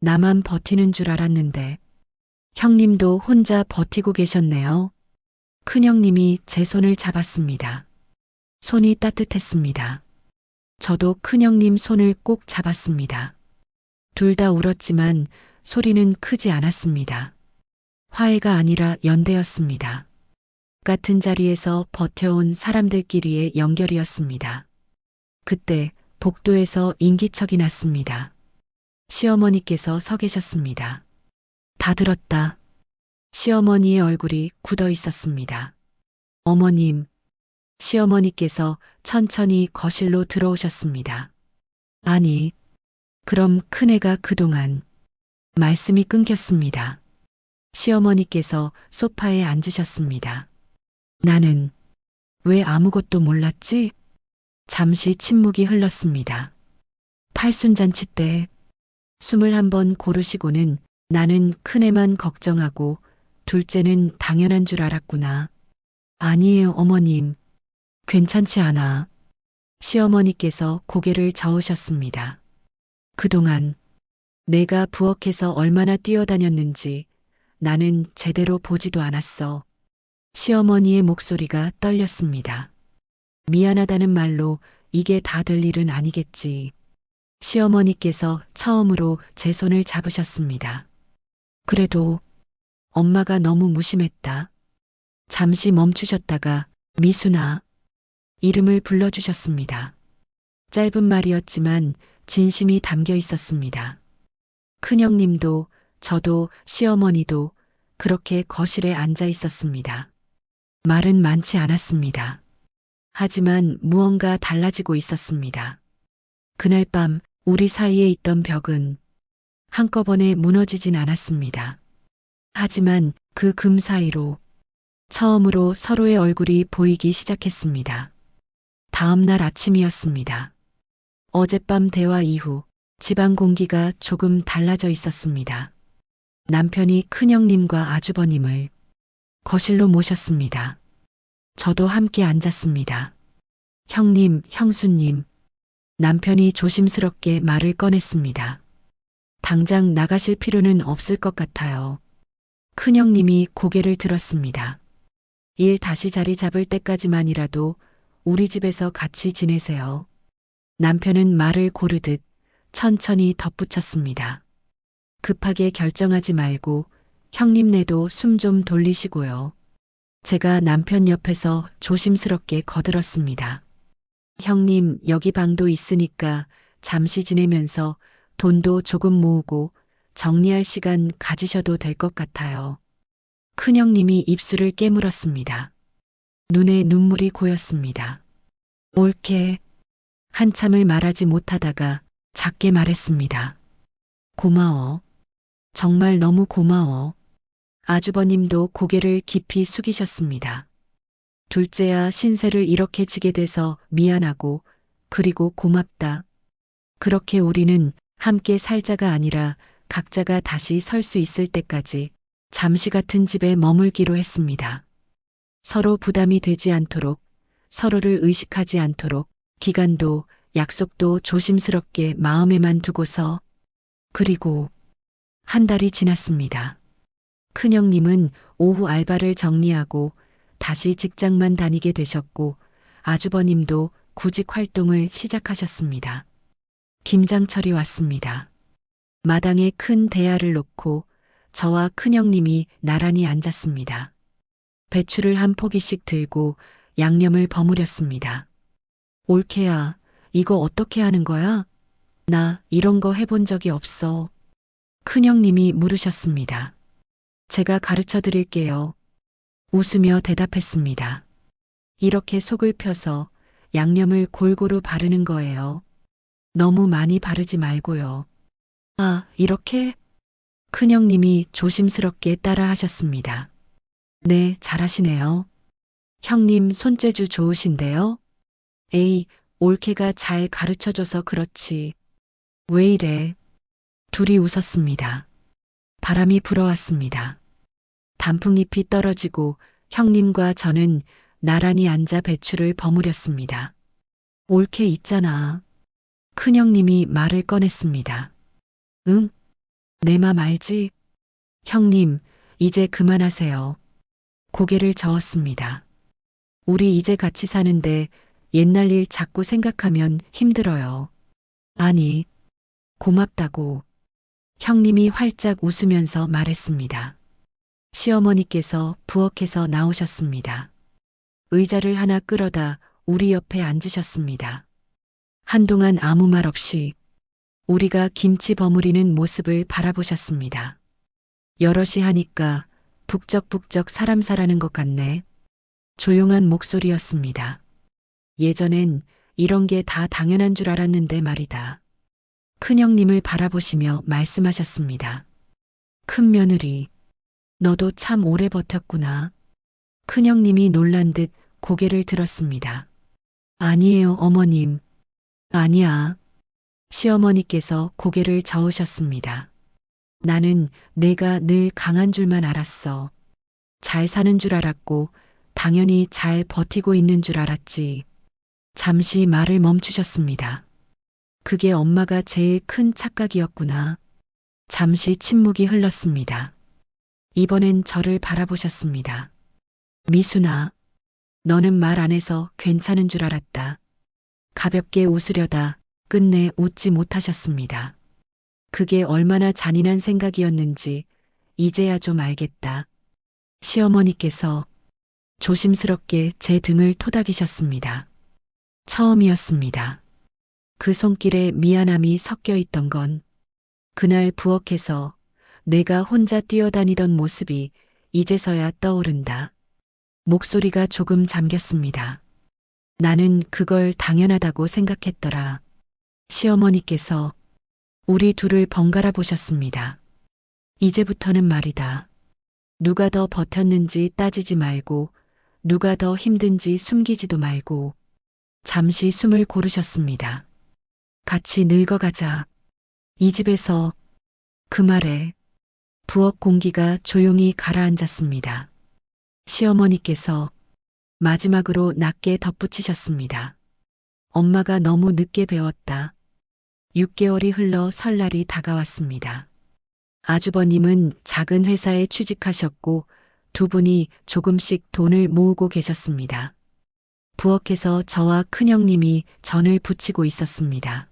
나만 버티는 줄 알았는데 형님도 혼자 버티고 계셨네요. 큰형님이 제 손을 잡았습니다. 손이 따뜻했습니다. 저도 큰형님 손을 꼭 잡았습니다. 둘 다 울었지만 소리는 크지 않았습니다. 화해가 아니라 연대였습니다. 같은 자리에서 버텨온 사람들끼리의 연결이었습니다. 그때 복도에서 인기척이 났습니다. 시어머니께서 서 계셨습니다. 다 들었다. 시어머니의 얼굴이 굳어 있었습니다. 어머님, 시어머니께서 천천히 거실로 들어오셨습니다. 아니, 그럼 큰애가 그동안 말씀이 끊겼습니다. 시어머니께서 소파에 앉으셨습니다. 나는 왜 아무것도 몰랐지? 잠시 침묵이 흘렀습니다. 팔순잔치 때 숨을 한번 고르시고는 나는 큰애만 걱정하고 둘째는 당연한 줄 알았구나. 아니에요, 어머님. 괜찮지 않아. 시어머니께서 고개를 저으셨습니다. 그동안 내가 부엌에서 얼마나 뛰어다녔는지 나는 제대로 보지도 않았어. 시어머니의 목소리가 떨렸습니다. 미안하다는 말로 이게 다 될 일은 아니겠지. 시어머니께서 처음으로 제 손을 잡으셨습니다. 그래도 엄마가 너무 무심했다. 잠시 멈추셨다가 미순아 이름을 불러주셨습니다. 짧은 말이었지만 진심이 담겨 있었습니다. 큰형님도 저도 시어머니도 그렇게 거실에 앉아 있었습니다. 말은 많지 않았습니다. 하지만 무언가 달라지고 있었습니다. 그날 밤 우리 사이에 있던 벽은 한꺼번에 무너지진 않았습니다. 하지만 그 금 사이로 처음으로 서로의 얼굴이 보이기 시작했습니다. 다음 날 아침이었습니다. 어젯밤 대화 이후 집안 공기가 조금 달라져 있었습니다. 남편이 큰형님과 아주버님을 거실로 모셨습니다. 저도 함께 앉았습니다. 형님, 형수님. 남편이 조심스럽게 말을 꺼냈습니다. 당장 나가실 필요는 없을 것 같아요. 큰형님이 고개를 들었습니다. 일 다시 자리 잡을 때까지만이라도 우리 집에서 같이 지내세요. 남편은 말을 고르듯 천천히 덧붙였습니다. 급하게 결정하지 말고 형님네도 숨 좀 돌리시고요. 제가 남편 옆에서 조심스럽게 거들었습니다. 형님, 여기 방도 있으니까 잠시 지내면서 돈도 조금 모으고 정리할 시간 가지셔도 될 것 같아요. 큰형님이 입술을 깨물었습니다. 눈에 눈물이 고였습니다. 옳게 한참을 말하지 못하다가 작게 말했습니다. 고마워. 정말 너무 고마워. 아주버님도 고개를 깊이 숙이셨습니다. 둘째야, 신세를 이렇게 지게 돼서 미안하고 그리고 고맙다. 그렇게 우리는 함께 살자가 아니라 각자가 다시 설 수 있을 때까지 잠시 같은 집에 머물기로 했습니다. 서로 부담이 되지 않도록, 서로를 의식하지 않도록 기간도 약속도 조심스럽게 마음에만 두고서. 그리고 한 달이 지났습니다. 큰형님은 오후 알바를 정리하고 다시 직장만 다니게 되셨고 아주버님도 구직 활동을 시작하셨습니다. 김장철이 왔습니다. 마당에 큰 대야를 놓고 저와 큰형님이 나란히 앉았습니다. 배추를 한 포기씩 들고 양념을 버무렸습니다. 올케야, 이거 어떻게 하는 거야? 나 이런 거 해본 적이 없어. 큰형님이 물으셨습니다. 제가 가르쳐 드릴게요. 웃으며 대답했습니다. 이렇게 속을 펴서 양념을 골고루 바르는 거예요. 너무 많이 바르지 말고요. 아, 이렇게? 큰형님이 조심스럽게 따라 하셨습니다. 네, 잘하시네요. 형님 손재주 좋으신데요? 에이, 올케가 잘 가르쳐줘서 그렇지. 왜 이래? 둘이 웃었습니다. 바람이 불어왔습니다. 단풍잎이 떨어지고 형님과 저는 나란히 앉아 배추를 버무렸습니다. 올케 있잖아. 큰형님이 말을 꺼냈습니다. 응? 내 맘 알지? 형님, 이제 그만하세요. 고개를 저었습니다. 우리 이제 같이 사는데 옛날 일 자꾸 생각하면 힘들어요. 아니, 고맙다고. 형님이 활짝 웃으면서 말했습니다. 시어머니께서 부엌에서 나오셨습니다. 의자를 하나 끌어다 우리 옆에 앉으셨습니다. 한동안 아무 말 없이 우리가 김치 버무리는 모습을 바라보셨습니다. 여럿이 하니까 북적북적 사람 사라는 것 같네. 조용한 목소리였습니다. 예전엔 이런 게 다 당연한 줄 알았는데 말이다. 큰형님을 바라보시며 말씀하셨습니다. 큰며느리, 너도 참 오래 버텼구나. 큰형님이 놀란 듯 고개를 들었습니다. 아니에요, 어머님. 아니야. 시어머니께서 고개를 저으셨습니다. 나는 내가 늘 강한 줄만 알았어. 잘 사는 줄 알았고 당연히 잘 버티고 있는 줄 알았지. 잠시 말을 멈추셨습니다. 그게 엄마가 제일 큰 착각이었구나. 잠시 침묵이 흘렀습니다. 이번엔 저를 바라보셨습니다. 미순아, 너는 말 안 해서 괜찮은 줄 알았다. 가볍게 웃으려다 끝내 웃지 못하셨습니다. 그게 얼마나 잔인한 생각이었는지 이제야 좀 알겠다. 시어머니께서 조심스럽게 제 등을 토닥이셨습니다. 처음이었습니다. 그 손길에 미안함이 섞여 있던 건 그날 부엌에서 내가 혼자 뛰어다니던 모습이 이제서야 떠오른다. 목소리가 조금 잠겼습니다. 나는 그걸 당연하다고 생각했더라. 시어머니께서 우리 둘을 번갈아 보셨습니다. 이제부터는 말이다. 누가 더 버텼는지 따지지 말고 누가 더 힘든지 숨기지도 말고 잠시 숨을 고르셨습니다. 같이 늙어가자. 이 집에서. 그 말에 부엌 공기가 조용히 가라앉았습니다. 시어머니께서 마지막으로 낮게 덧붙이셨습니다. 엄마가 너무 늦게 배웠다. 6개월이 흘러 설날이 다가왔습니다. 아주버님은 작은 회사에 취직하셨고 두 분이 조금씩 돈을 모으고 계셨습니다. 부엌에서 저와 큰형님이 전을 부치고 있었습니다.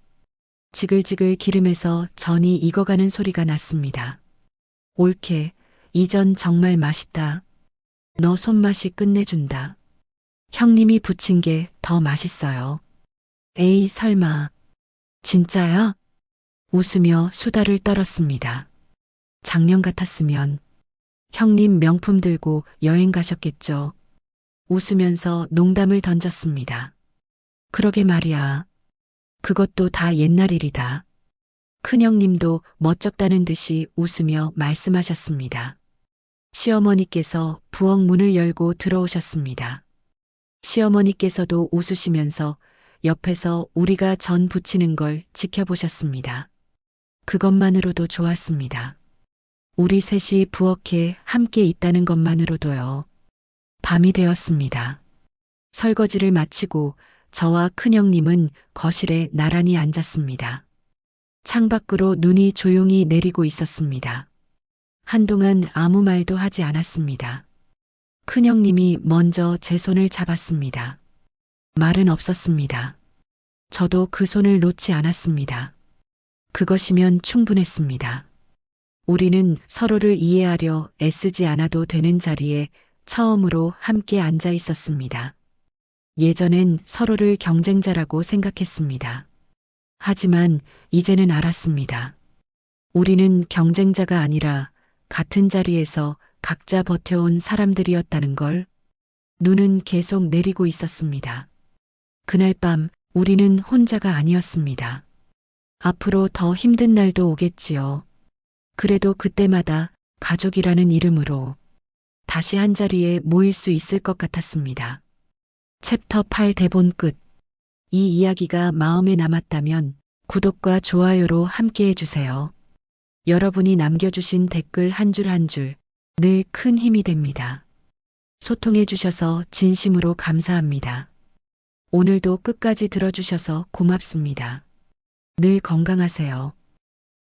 지글지글 기름에서 전이 익어가는 소리가 났습니다. 옳게, 이 전 정말 맛있다. 너 손맛이 끝내준다. 형님이 부친 게 더 맛있어요. 에이, 설마. 진짜야? 웃으며 수다를 떨었습니다. 작년 같았으면 형님 명품 들고 여행 가셨겠죠. 웃으면서 농담을 던졌습니다. 그러게 말이야. 그것도 다 옛날 일이다. 큰형님도 멋쩍다는 듯이 웃으며 말씀하셨습니다. 시어머니께서 부엌 문을 열고 들어오셨습니다. 시어머니께서도 웃으시면서 옆에서 우리가 전 부치는 걸 지켜보셨습니다. 그것만으로도 좋았습니다. 우리 셋이 부엌에 함께 있다는 것만으로도요. 밤이 되었습니다. 설거지를 마치고 저와 큰형님은 거실에 나란히 앉았습니다. 창밖으로 눈이 조용히 내리고 있었습니다. 한동안 아무 말도 하지 않았습니다. 큰형님이 먼저 제 손을 잡았습니다. 말은 없었습니다. 저도 그 손을 놓지 않았습니다. 그것이면 충분했습니다. 우리는 서로를 이해하려 애쓰지 않아도 되는 자리에 처음으로 함께 앉아 있었습니다. 예전엔 서로를 경쟁자라고 생각했습니다. 하지만 이제는 알았습니다. 우리는 경쟁자가 아니라 같은 자리에서 각자 버텨온 사람들이었다는 걸. 눈은 계속 내리고 있었습니다. 그날 밤 우리는 혼자가 아니었습니다. 앞으로 더 힘든 날도 오겠지요. 그래도 그때마다 가족이라는 이름으로 다시 한자리에 모일 수 있을 것 같았습니다. 챕터 8 대본 끝. 이 이야기가 마음에 남았다면 구독과 좋아요로 함께 해주세요. 여러분이 남겨주신 댓글 한 줄 한 줄 늘 큰 힘이 됩니다. 소통해주셔서 진심으로 감사합니다. 오늘도 끝까지 들어주셔서 고맙습니다. 늘 건강하세요.